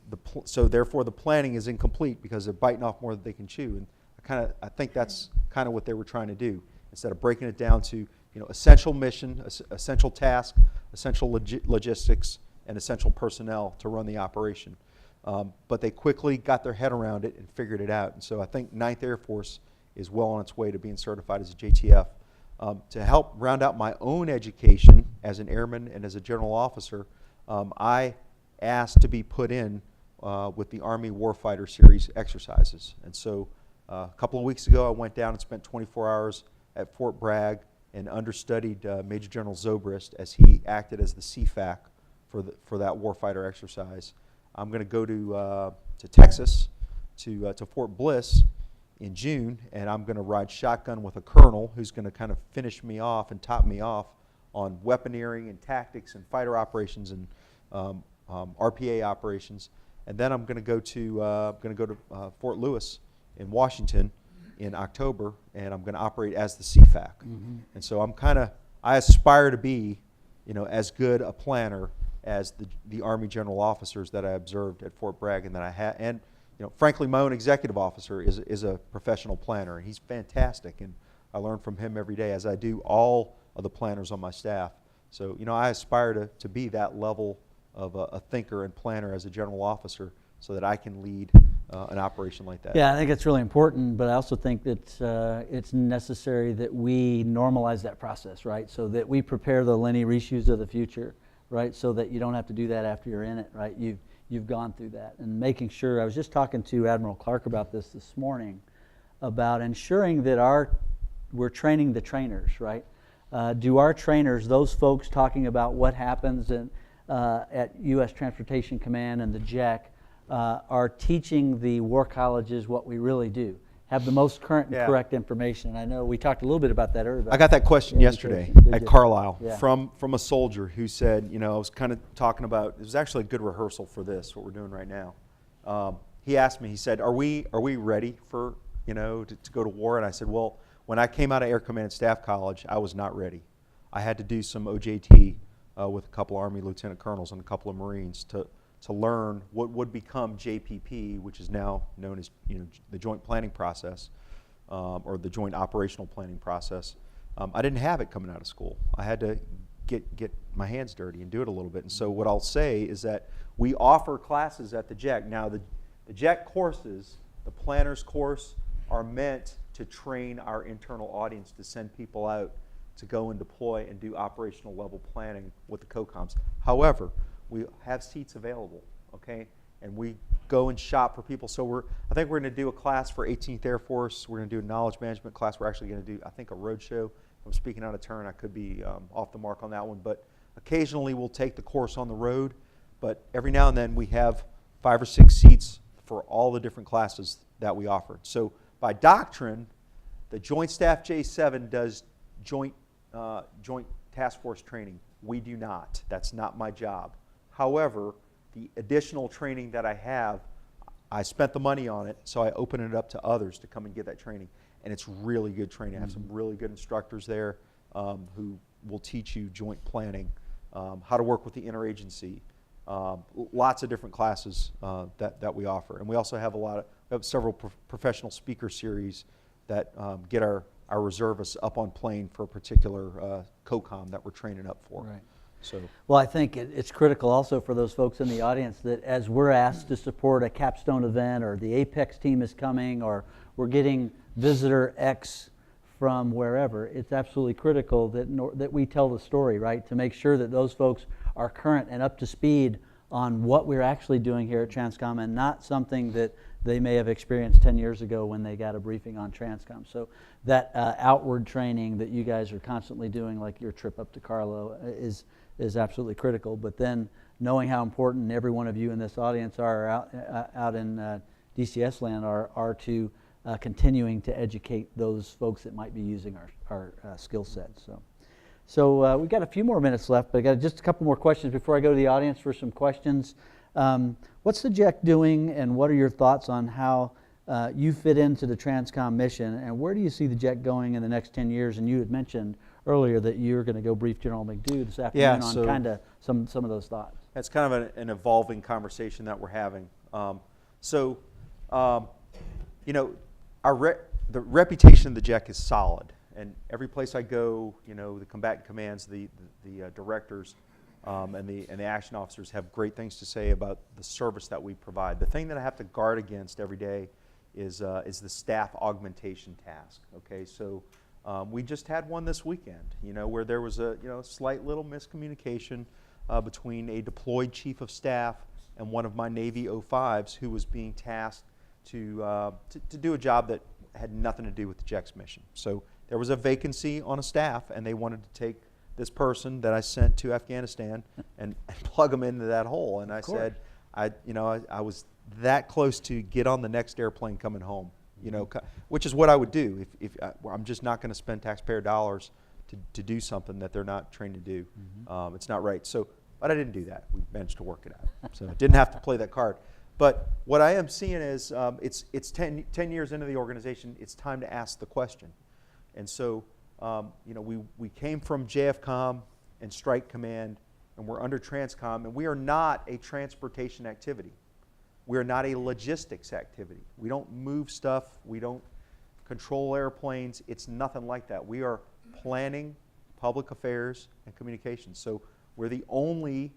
so therefore the planning is incomplete because they're biting off more than they can chew. And I think that's kind of what they were trying to do. Instead of breaking it down to, essential mission, essential task, essential logistics, and essential personnel to run the operation. But they quickly got their head around it and figured it out. And so I think 9th Air Force is well on its way to being certified as a JTF. To help round out my own education as an airman and as a general officer, I asked to be put in with the Army Warfighter Series exercises. And so a couple of weeks ago, I went down and spent 24 hours at Fort Bragg and understudied Major General Zobrist as he acted as the CFAC for that warfighter exercise. I'm going to go to Texas, to Fort Bliss in June, and I'm going to ride shotgun with a colonel who's going to kind of finish me off and top me off on weaponeering and tactics and fighter operations and RPA operations. And then I'm going to go to Fort Lewis in Washington in October, and I'm going to operate as the CFAC. Mm-hmm. And so I aspire to be, as good a planner as the Army general officers that I observed at Fort Bragg, and that I had. And frankly, my own executive officer is a professional planner, and he's fantastic. And I learn from him every day, as I do all of the planners on my staff. So I aspire to be that level of a thinker and planner as a general officer, so that I can lead an operation like that. Yeah, I think it's really important, but I also think that it's necessary that we normalize that process, right? So that we prepare the Lenny Rishues of the future, right? So that you don't have to do that after you're in it, right? You've gone through that. And making sure, I was just talking to Admiral Clark about this morning, about ensuring that we're training the trainers, right? Do our trainers, those folks talking about what happens at U.S. Transportation Command and the JEC, are teaching the war colleges what we really do, have the most current and correct information. And I know we talked a little bit about that earlier. I got that question yesterday at Carlisle from a soldier who said, I was kind of talking about, it was actually a good rehearsal for this, what we're doing right now. He asked me, he said, are we ready for, to go to war? And I said, well, when I came out of Air Command and Staff College, I was not ready. I had to do some OJT with a couple Army lieutenant colonels and a couple of Marines to learn what would become JPP, which is now known as the Joint Planning Process, or the Joint Operational Planning Process. I didn't have it coming out of school. I had to get my hands dirty and do it a little bit. And so what I'll say is that we offer classes at the JEC. Now the JEC courses, the planner's course, are meant to train our internal audience to send people out to go and deploy and do operational level planning with the COCOMs. However, we have seats available, okay? And we go and shop for people. So I think we're going to do a class for 18th Air Force. We're going to do a knowledge management class. We're actually going to do, I think, a road show. If I'm speaking out of turn, I could be off the mark on that one. But occasionally we'll take the course on the road. But every now and then we have 5 or 6 seats for all the different classes that we offer. So by doctrine, the Joint Staff J7 does joint task force training. We do not. That's not my job. However, the additional training that I have, I spent the money on it, so I open it up to others to come and get that training. And it's really good training. I have some really good instructors there who will teach you joint planning, how to work with the interagency, lots of different classes that we offer. And we also have have several professional speaker series that get our reservists up on plane for a particular COCOM that we're training up for. Right. So, well, I think it's critical also for those folks in the audience that as we're asked to support a capstone event, or the Apex team is coming, or we're getting visitor X from wherever, it's absolutely critical that we tell the story, right? To make sure that those folks are current and up to speed on what we're actually doing here at TRANSCOM, and not something that they may have experienced 10 years ago when they got a briefing on TRANSCOM. So that outward training that you guys are constantly doing, like your trip up to Carlo, is absolutely critical. But then knowing how important every one of you in this audience are out in DCS land are to continuing to educate those folks that might be using our skill sets. So we've got a few more minutes left, but I got just a couple more questions before I go to the audience for some questions. What's the JEC doing, and what are your thoughts on how you fit into the TRANSCOM mission, and where do you see the JEC going in the next 10 years? And you had mentioned earlier that you're going to go brief General McDough this afternoon on kind of some of those thoughts. That's kind of an evolving conversation that we're having. You know, the reputation of the JEC is solid, and every place I go, you know, the combatant commands, the directors, and the action officers have great things to say about the service that we provide. The thing that I have to guard against every day is the staff augmentation task. Okay, so we just had one this weekend, you know, where there was a slight little miscommunication between a deployed chief of staff and one of my Navy 05s who was being tasked to do a job that had nothing to do with the JEC's mission. So there was a vacancy on a staff, and they wanted to take this person that I sent to Afghanistan and plug them into that hole. And I said, I was that close to get on the next airplane coming home, you know, which is what I would do if I'm just not going to spend taxpayer dollars to do something that they're not trained to do. It's not right. So, but I didn't do that. We managed to work it out. So I didn't have to play that card. But what I am seeing is it's 10 years into the organization. It's time to ask the question. And so, you know, we came from JFCOM and Strike Command, and we're under TRANSCOM, and we are not a transportation activity. We are not a logistics activity. We don't move stuff. We don't control airplanes. It's nothing like that. We are planning, public affairs, and communications. So we're the only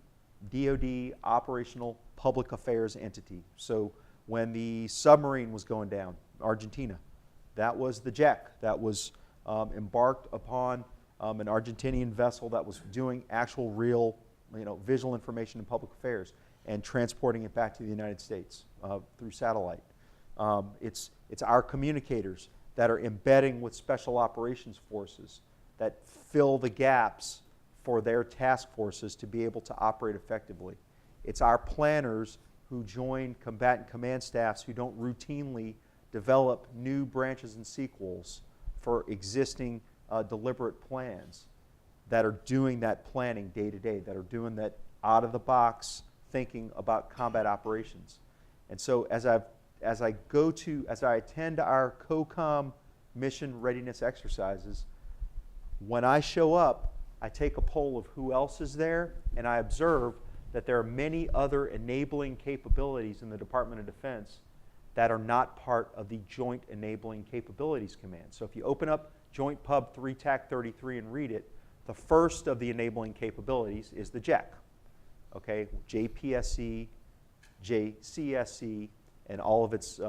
DoD operational public affairs entity. So when the submarine was going down, Argentina, that was the JEC that was embarked upon an Argentinian vessel that was doing actual real, visual information in public affairs and transporting it back to the United States through satellite. It's our communicators that are embedding with special operations forces that fill the gaps for their task forces to be able to operate effectively. It's our planners who join combatant command staffs who don't routinely develop new branches and sequels for existing deliberate plans that are doing that planning day to day, that are doing that out of the box thinking about combat operations. And so as I attend our COCOM mission readiness exercises, when I show up, I take a poll of who else is there, and I observe that there are many other enabling capabilities in the Department of Defense that are not part of the Joint Enabling Capabilities Command. So if you open up Joint Pub 3 TAC 33 and read it, the first of the enabling capabilities is the JEC. Okay, JPSC, JCSC, and all of its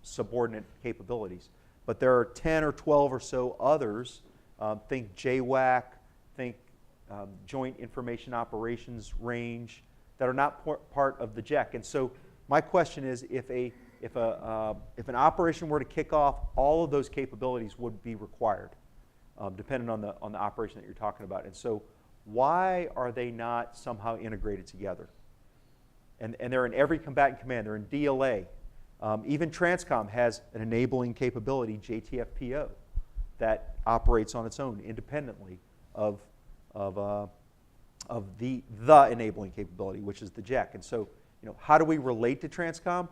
subordinate capabilities. But there are 10 or 12 or so others, think JWAC, think Joint Information Operations Range, that are not part of the JEC. And so my question is, if an operation were to kick off, all of those capabilities would be required, depending on the operation that you're talking about. And so why are they not somehow integrated together? And they're in every combatant command. They're in DLA. Even TRANSCOM has an enabling capability, JTFPO, that operates on its own independently of the enabling capability, which is the JEC. And so, how do we relate to TRANSCOM?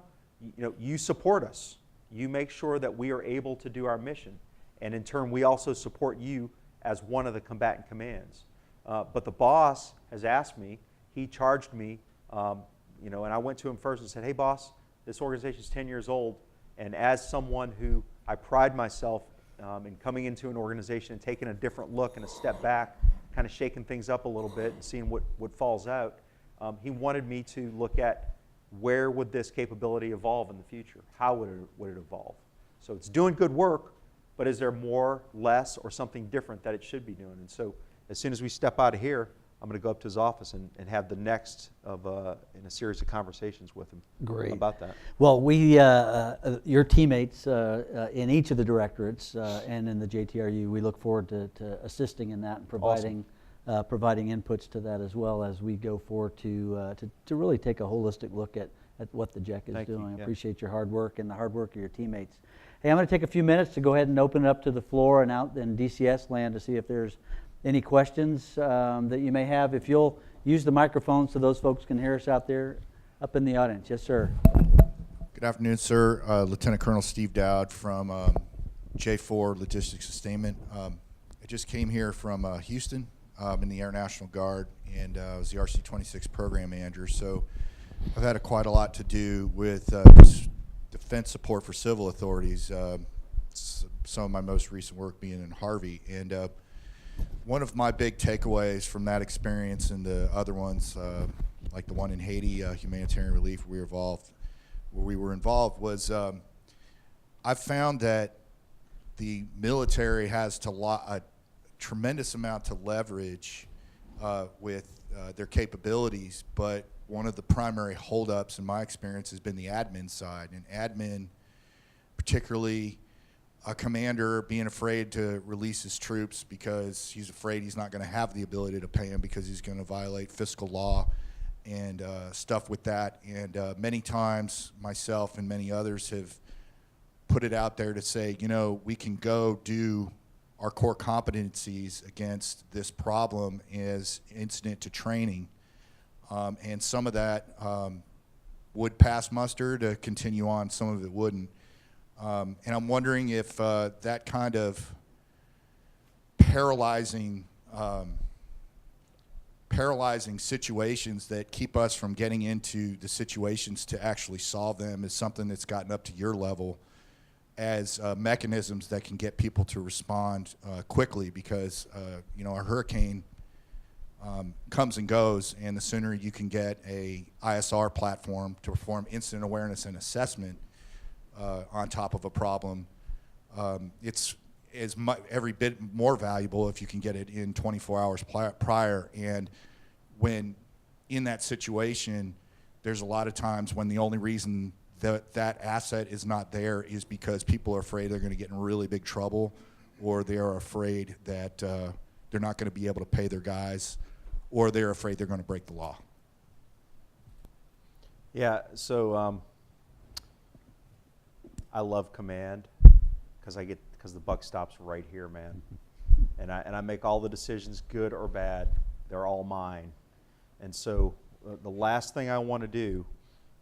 You support us. You make sure that we are able to do our mission. And in turn, we also support you as one of the combatant commands. But the boss has asked me, he charged me, and I went to him first and said, hey, boss, this organization is 10 years old, And as someone who I pride myself in coming into an organization and taking a different look and a step back, kind of shaking things up a little bit and seeing what falls out, he wanted me to look at where would this capability evolve in the future? How would it evolve? So it's doing good work, but is there more, less, or something different that it should be doing? And so as soon as we step out of here, I'm going to go up to his office and have the next in a series of conversations with him about that. Well, your teammates in each of the directorates and in the JTRU, we look forward to assisting in that and providing inputs to that as well as we go forward to really take a holistic look at what the JEC is doing. I appreciate your hard work and the hard work of your teammates. Hey, I'm going to take a few minutes to go ahead and open it up to the floor and out in DCS land to see if there's any questions that you may have. If you'll use the microphone so those folks can hear us out there up in the audience. Yes, sir. Good afternoon, sir. Lieutenant Colonel Steve Dowd from J4 Logistics Sustainment. I just came here from Houston in the Air National Guard, and I was the RC-26 program manager. So I've had quite a lot to do with defense support for civil authorities, some of my most recent work being in Harvey. And one of my big takeaways from that experience and the other ones, like the one in Haiti, humanitarian relief, where we were involved, was I've found that the military has a tremendous amount to leverage with their capabilities, but one of the primary holdups in my experience has been the admin side. And admin, particularly a commander being afraid to release his troops because he's afraid he's not going to have the ability to pay them because he's going to violate fiscal law and stuff with that. And many times myself and many others have put it out there to say, you know, we can go do our core competencies against this problem as incident to training. And some of that would pass muster to continue on, some of it wouldn't. And I'm wondering if that kind of paralyzing situations that keep us from getting into the situations to actually solve them is something that's gotten up to your level as mechanisms that can get people to respond quickly, because you know, a hurricane comes and goes, and the sooner you can get a ISR platform to perform incident awareness and assessment on top of a problem, it's every bit more valuable if you can get it in 24 hours prior. And when in that situation, there's a lot of times when the only reason that asset is not there is because people are afraid they're going to get in really big trouble, or they are afraid that they're not going to be able to pay their guys, or they're afraid they're going to break the law. Yeah, so I love command because the buck stops right here, man. And I make all the decisions, good or bad. They're all mine. And so the last thing I want to do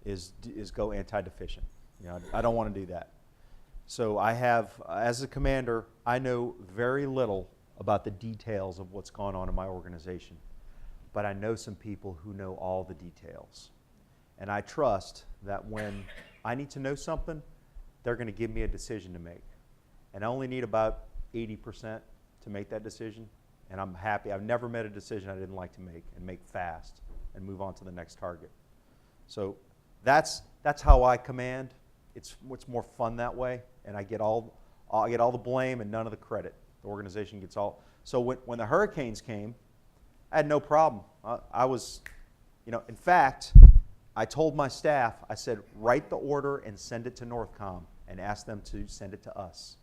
is go anti-deficient. You know, I don't want to do that. So I have, as a commander, I know very little about the details of what's going on in my organization, but I know some people who know all the details. And I trust that when I need to know something, they're going to give me a decision to make. And I only need about 80% to make that decision, and I'm happy. I've never made a decision I didn't like to make fast and move on to the next target. So that's how I command. It's more fun that way, and I get all the blame and none of the credit. The organization gets all. So when the hurricanes came, I had no problem. I was, you know, in fact, I told my staff, I said, write the order and send it to Northcom and ask them to send it to us.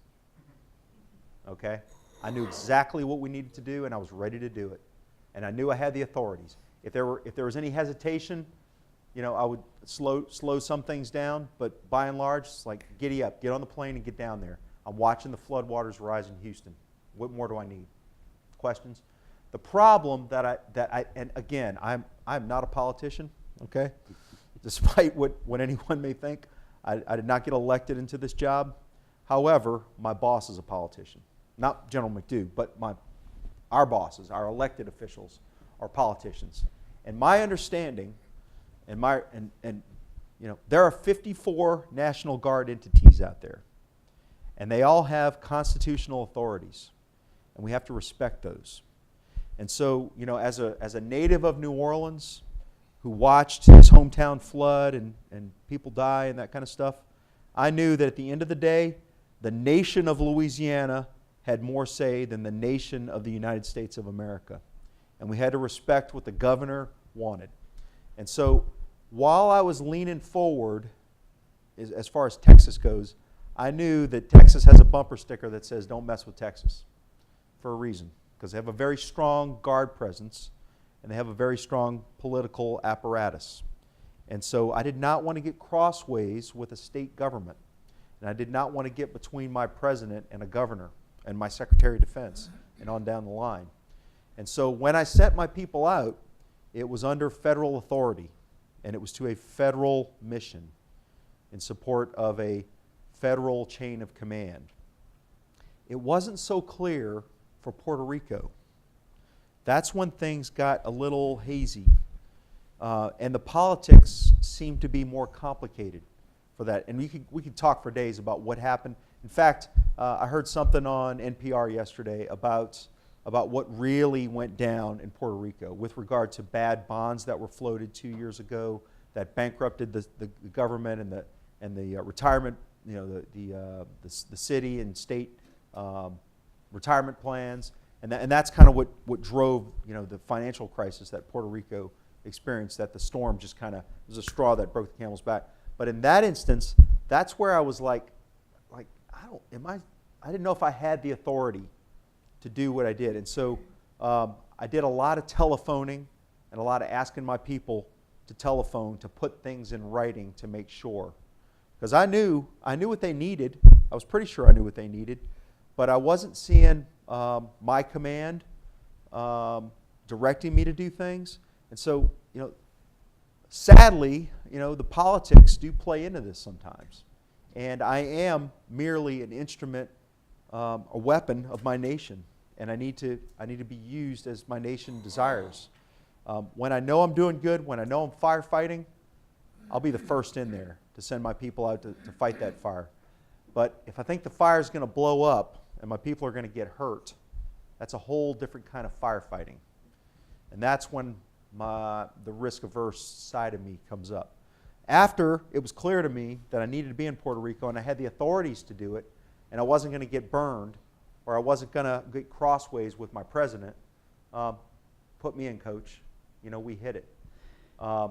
Okay? I knew exactly what we needed to do, and I was ready to do it. And I knew I had the authorities. If there was any hesitation, you know, I would slow some things down, but by and large, it's like, giddy up, get on the plane and get down there. I'm watching the floodwaters rise in Houston. What more do I need? Questions? The problem and again, I'm not a politician, okay? Despite what anyone may think, I did not get elected into this job. However, my boss is a politician. Not General McDough, but our bosses, our elected officials, are politicians. And my understanding, and there are 54 National Guard entities out there, and they all have constitutional authorities, and we have to respect those. And so, as a native of New Orleans who watched his hometown flood and people die and that kind of stuff, I knew that at the end of the day, the nation of Louisiana had more say than the nation of the United States of America. And we had to respect what the governor wanted. And so while I was leaning forward, as far as Texas goes, I knew that Texas has a bumper sticker that says, "Don't mess with Texas," for a reason. Because they have a very strong Guard presence, and they have a very strong political apparatus. And so I did not want to get crossways with a state government. And I did not want to get between my president and a governor and my Secretary of Defense and on down the line. And so when I sent my people out, it was under federal authority, and it was to a federal mission in support of a federal chain of command. It wasn't so clear for Puerto Rico. That's when things got a little hazy, and the politics seemed to be more complicated for that. And we could talk for days about what happened. In fact, I heard something on NPR yesterday about what really went down in Puerto Rico with regard to bad bonds that were floated 2 years ago that bankrupted the government and the retirement, the city and state retirement plans, and that's kind of what drove the financial crisis that Puerto Rico experienced. That the storm just kind of was a straw that broke the camel's back. But in that instance, that's where I was like I didn't know if I had the authority to do what I did, and so I did a lot of telephoning and a lot of asking my people to telephone to put things in writing to make sure, because I knew what they needed. I was pretty sure I knew what they needed. But I wasn't seeing my command directing me to do things. And so, sadly, the politics do play into this sometimes. And I am merely an instrument, a weapon of my nation. And I need to be used as my nation desires. When I know I'm doing good, when I know I'm firefighting, I'll be the first in there to send my people out to fight that fire. But if I think the fire is going to blow up and my people are going to get hurt, that's a whole different kind of firefighting. And that's when the risk-averse side of me comes up. After it was clear to me that I needed to be in Puerto Rico and I had the authorities to do it, and I wasn't going to get burned, or I wasn't going to get crossways with my president, put me in, Coach. We hit it. I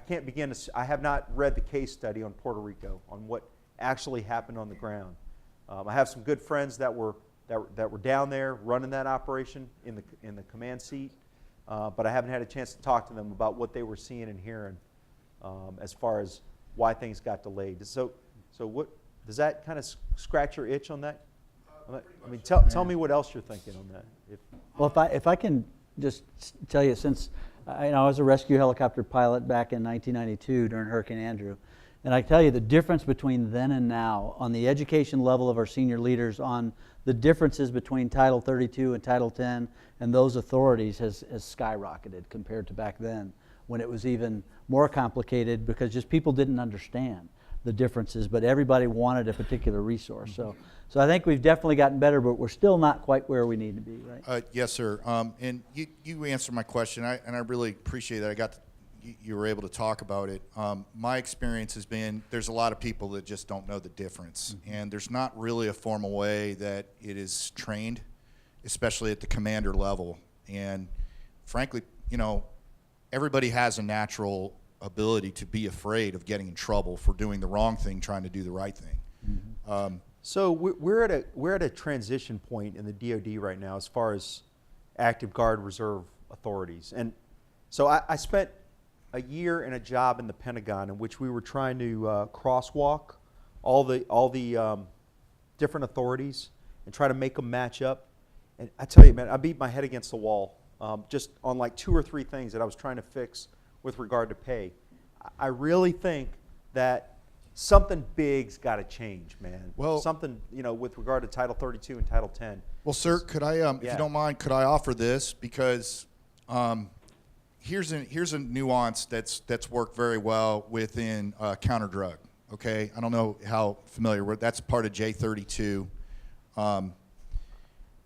can't begin to. I have not read the case study on Puerto Rico on what actually happened on the ground. I have some good friends that were down there running that operation in the command seat, but I haven't had a chance to talk to them about what they were seeing and hearing as far as why things got delayed. So what does that kind of scratch your itch on that? I mean, tell me what else you're thinking on that. Well, if I can just tell you, since I was a rescue helicopter pilot back in 1992 during Hurricane Andrew, and I tell you the difference between then and now on the education level of our senior leaders, on the differences between Title 32 and Title 10 and those authorities has skyrocketed compared to back then, when it was even more complicated because just people didn't understand the differences, but everybody wanted a particular resource. So I think we've definitely gotten better, but we're still not quite where we need to be, right? Yes, sir. And you answered my question, and I really appreciate that. You were able to talk about it. My experience has been there's a lot of people that just don't know the difference, and there's not really a formal way that it is trained, especially at the commander level. And frankly, everybody has a natural ability to be afraid of getting in trouble for doing the wrong thing, trying to do the right thing. So we're at a transition point in the DoD right now as far as active Guard Reserve authorities, and so I spent a year in a job in the Pentagon in which we were trying to crosswalk all the different authorities and try to make them match up. And I tell you, man, I beat my head against the wall just on like 2 or 3 things that I was trying to fix with regard to pay. I really think that something big's got to change, man. Well, something, with regard to Title 32 and Title 10. Well, sir, could I, if you don't mind, could I offer this? Because here's a nuance that's worked very well within counter drug. Okay, I don't know how familiar with that's part of J32.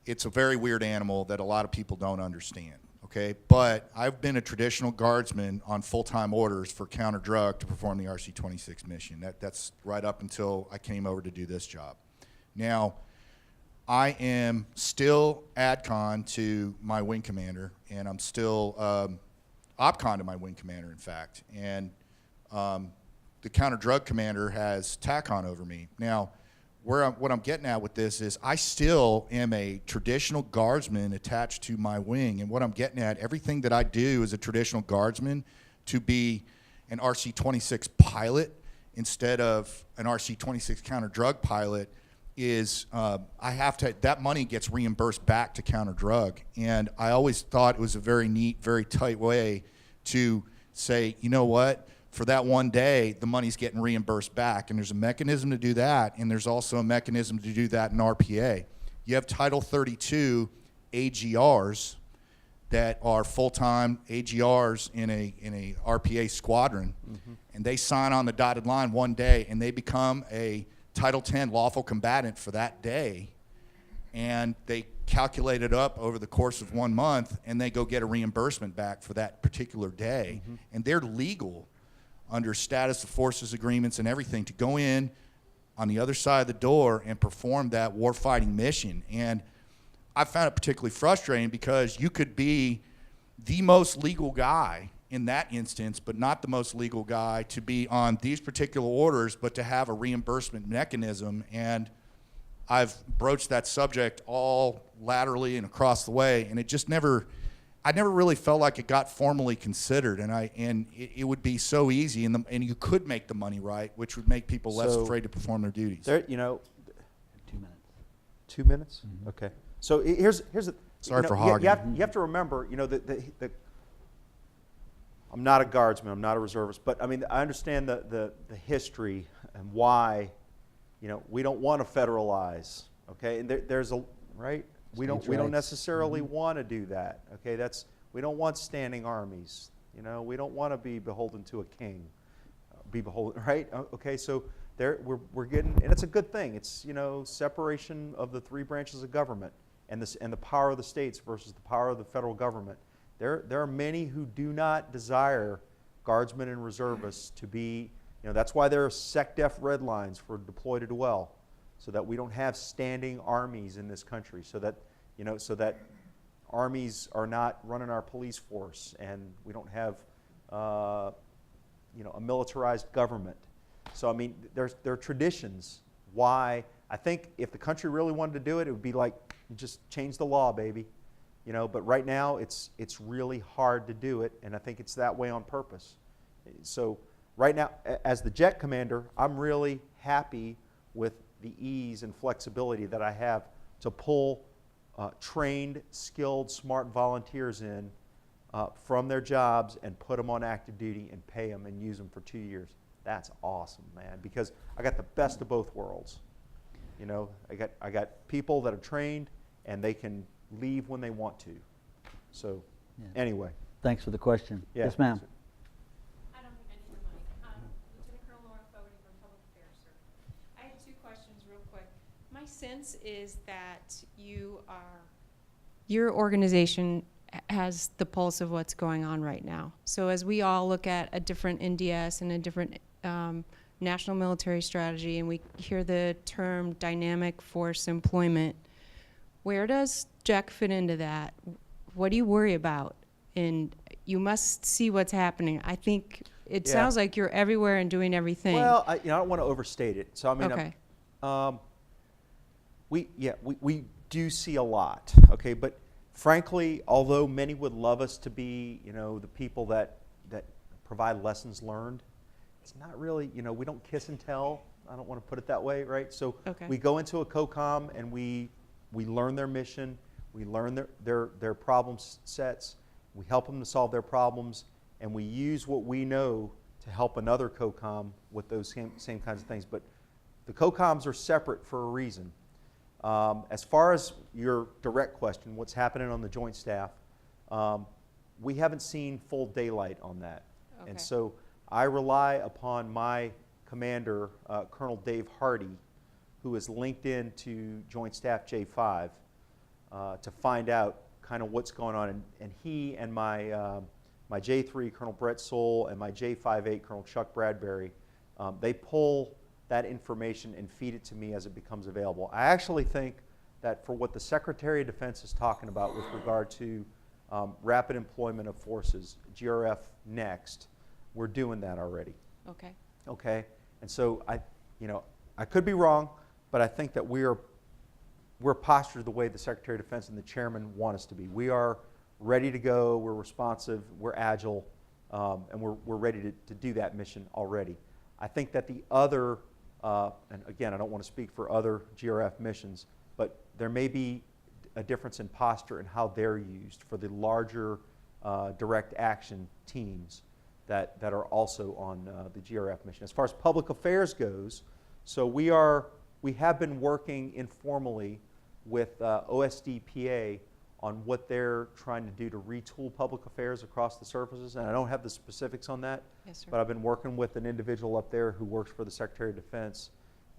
It's a very weird animal that a lot of people don't understand. Okay, but I've been a traditional guardsman on full-time orders for counter drug to perform the RC-26 mission. That's right up until I came over to do this job. Now, I am still ADCON to my wing commander, and I'm still OPCON to my wing commander, in fact. And the counter drug commander has TACON over me. Now, what I'm getting at with this is I still am a traditional guardsman attached to my wing. And what I'm getting at, everything that I do as a traditional guardsman to be an RC-26 pilot instead of an RC-26 counter drug pilot is I have to, that money gets reimbursed back to counter drug. And I always thought it was a very neat, very tight way to say, you know what? For that one day, the money's getting reimbursed back. And there's a mechanism to do that, and there's also a mechanism to do that in RPA. You have Title 32 AGRs that are full-time AGRs in a RPA squadron, and they sign on the dotted line one day, and they become a Title 10 lawful combatant for that day, and they calculate it up over the course of 1 month, and they go get a reimbursement back for that particular day, and they're legal under status of forces agreements and everything to go in on the other side of the door and perform that warfighting mission. And I found it particularly frustrating because you could be the most legal guy in that instance, but not the most legal guy to be on these particular orders, but to have a reimbursement mechanism. And I've broached that subject all laterally and across the way, and it just I never really felt like it got formally considered, and it would be so easy, and you could make the money right, which would make people less afraid to perform their duties. There, you know, 2 minutes. 2 minutes? Okay. So here's the. Sorry for you hogging. have to remember, you know, I'm not a guardsman, I'm not a reservist, but I mean, I understand the history and why, you know, we don't want to federalize, okay? And there's a, right? We don't necessarily want to do that, okay? We don't want standing armies, you know? We don't want to be beholden to a king, right? Okay, so we're getting, and it's a good thing. It's, you know, separation of the 3 branches of government and the power of the states versus the power of the federal government. There are many who do not desire guardsmen and reservists to be, you know, that's why there are SecDef red lines for deploy to dwell, so that we don't have standing armies in this country, so that, you know, so that armies are not running our police force, and we don't have, you know, a militarized government. So I mean, there are traditions why. I think if the country really wanted to do it, it would be like, you just change the law, baby. You know, but right now it's really hard to do it, and I think it's that way on purpose. So right now, as the jet commander, I'm really happy with the ease and flexibility that I have to pull trained, skilled, smart volunteers in from their jobs and put them on active duty and pay them and use them for 2 years. That's awesome, man, because I got the best of both worlds. You know, I got people that are trained and they can leave when they want to. So, anyway. Thanks for the question. Yeah. Yes, ma'am. I don't think I need the mic. Lieutenant Colonel Laura Fogarty from Public Affairs, sir. I have 2 questions real quick. My sense is that your organization has the pulse of what's going on right now. So as we all look at a different NDS and a different national military strategy, and we hear the term dynamic force employment, where does JEC fit into that? What do you worry about? And you must see what's happening. I think it sounds like you're everywhere and doing everything. Well, I don't want to overstate it. So I mean, okay. We do see a lot. Okay, but frankly, although many would love us to be, you know, the people that provide lessons learned, it's not really. You know, we don't kiss and tell. I don't want to put it that way, right? So we go into a COCOM and we learn their mission, we learn their problem sets, we help them to solve their problems, and we use what we know to help another COCOM with those same kinds of things. But the COCOMs are separate for a reason. As far as your direct question, what's happening on the Joint Staff, we haven't seen full daylight on that. Okay. And so I rely upon my commander, Colonel Dave Hardy, who is linked in to Joint Staff J5, to find out kind of what's going on. And he and my J3, Colonel Brett Soule, and my J58, Colonel Chuck Bradbury, they pull that information and feed it to me as it becomes available. I actually think that for what the Secretary of Defense is talking about with regard to rapid employment of forces, GRF next, we're doing that already. Okay. Okay, and so I could be wrong, but I think that we're postured the way the Secretary of Defense and the Chairman want us to be. We are ready to go. We're responsive. We're agile, and we're ready to do that mission already. I think that the other, and again, I don't want to speak for other GRF missions, but there may be a difference in posture and how they're used for the larger direct action teams that are also on the GRF mission. As far as public affairs goes, so we have been working informally with OSDPA on what they're trying to do to retool public affairs across the services, and I don't have the specifics on that, Yes, sir. but I've been working with an individual up there who works for the Secretary of Defense,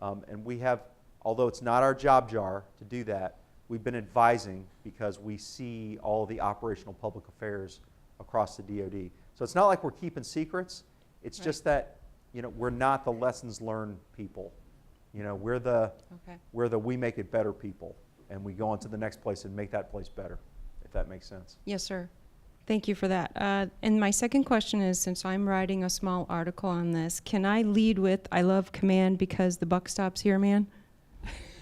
and we have, although it's not our job jar to do that, we've been advising because we see all of the operational public affairs across the DoD. So it's not like we're keeping secrets. It's Right. just that we're not the lessons learned people. We're the we make it better people, and we go on to the next place and make that place better, if that makes sense. Yes, sir. Thank you for that. And my second question is, since I'm writing a small article on this, can I lead with, "I love command because the buck stops here, man"?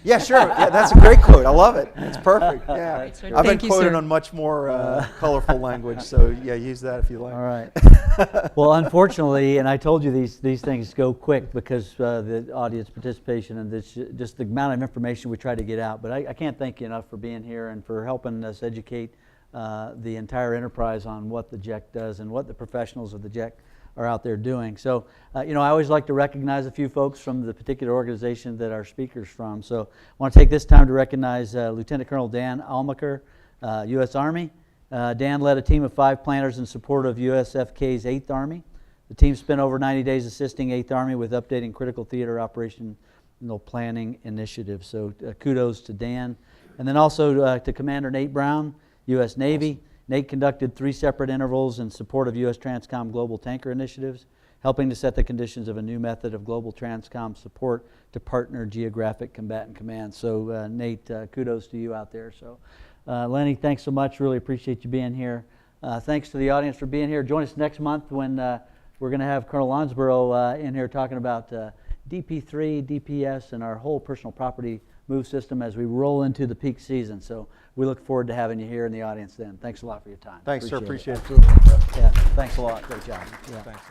Yeah, sure. Yeah, that's a great quote. I love it. It's perfect. Yeah, Right, sir. I've been Thank you, quoted sir. on much more colorful language, so yeah, use that if you like. All right. Well, unfortunately, and I told you these things go quick because the audience participation and just the amount of information we try to get out. But I can't thank you enough for being here and for helping us educate the entire enterprise on what the JEC does and what the professionals of the JEC are out there doing. So, I always like to recognize a few folks from the particular organization that our speaker's from. So I want to take this time to recognize Lieutenant Colonel Dan Almacher, U.S. Army. Dan led a team of 5 planners in support of USFK's 8th Army. The team spent over 90 days assisting 8th Army with updating critical theater operational planning initiatives. So kudos to Dan. And then also to Commander Nate Brown, U.S. Navy. Nate conducted 3 separate intervals in support of U.S. TRANSCOM global tanker initiatives, helping to set the conditions of a new method of global TRANSCOM support to partner geographic combatant commands. So Nate, kudos to you out there. So Lenny, thanks so much. Really appreciate you being here. Thanks to the audience for being here. Join us next month when we're going to have Colonel Lonsborough in here talking about DP3, DPS, and our whole personal property move system as we roll into the peak season. So we look forward to having you here in the audience then. Thanks a lot for your time. Thanks, sir. Appreciate it. Yeah, thanks a lot. Great job. Yeah. Thanks.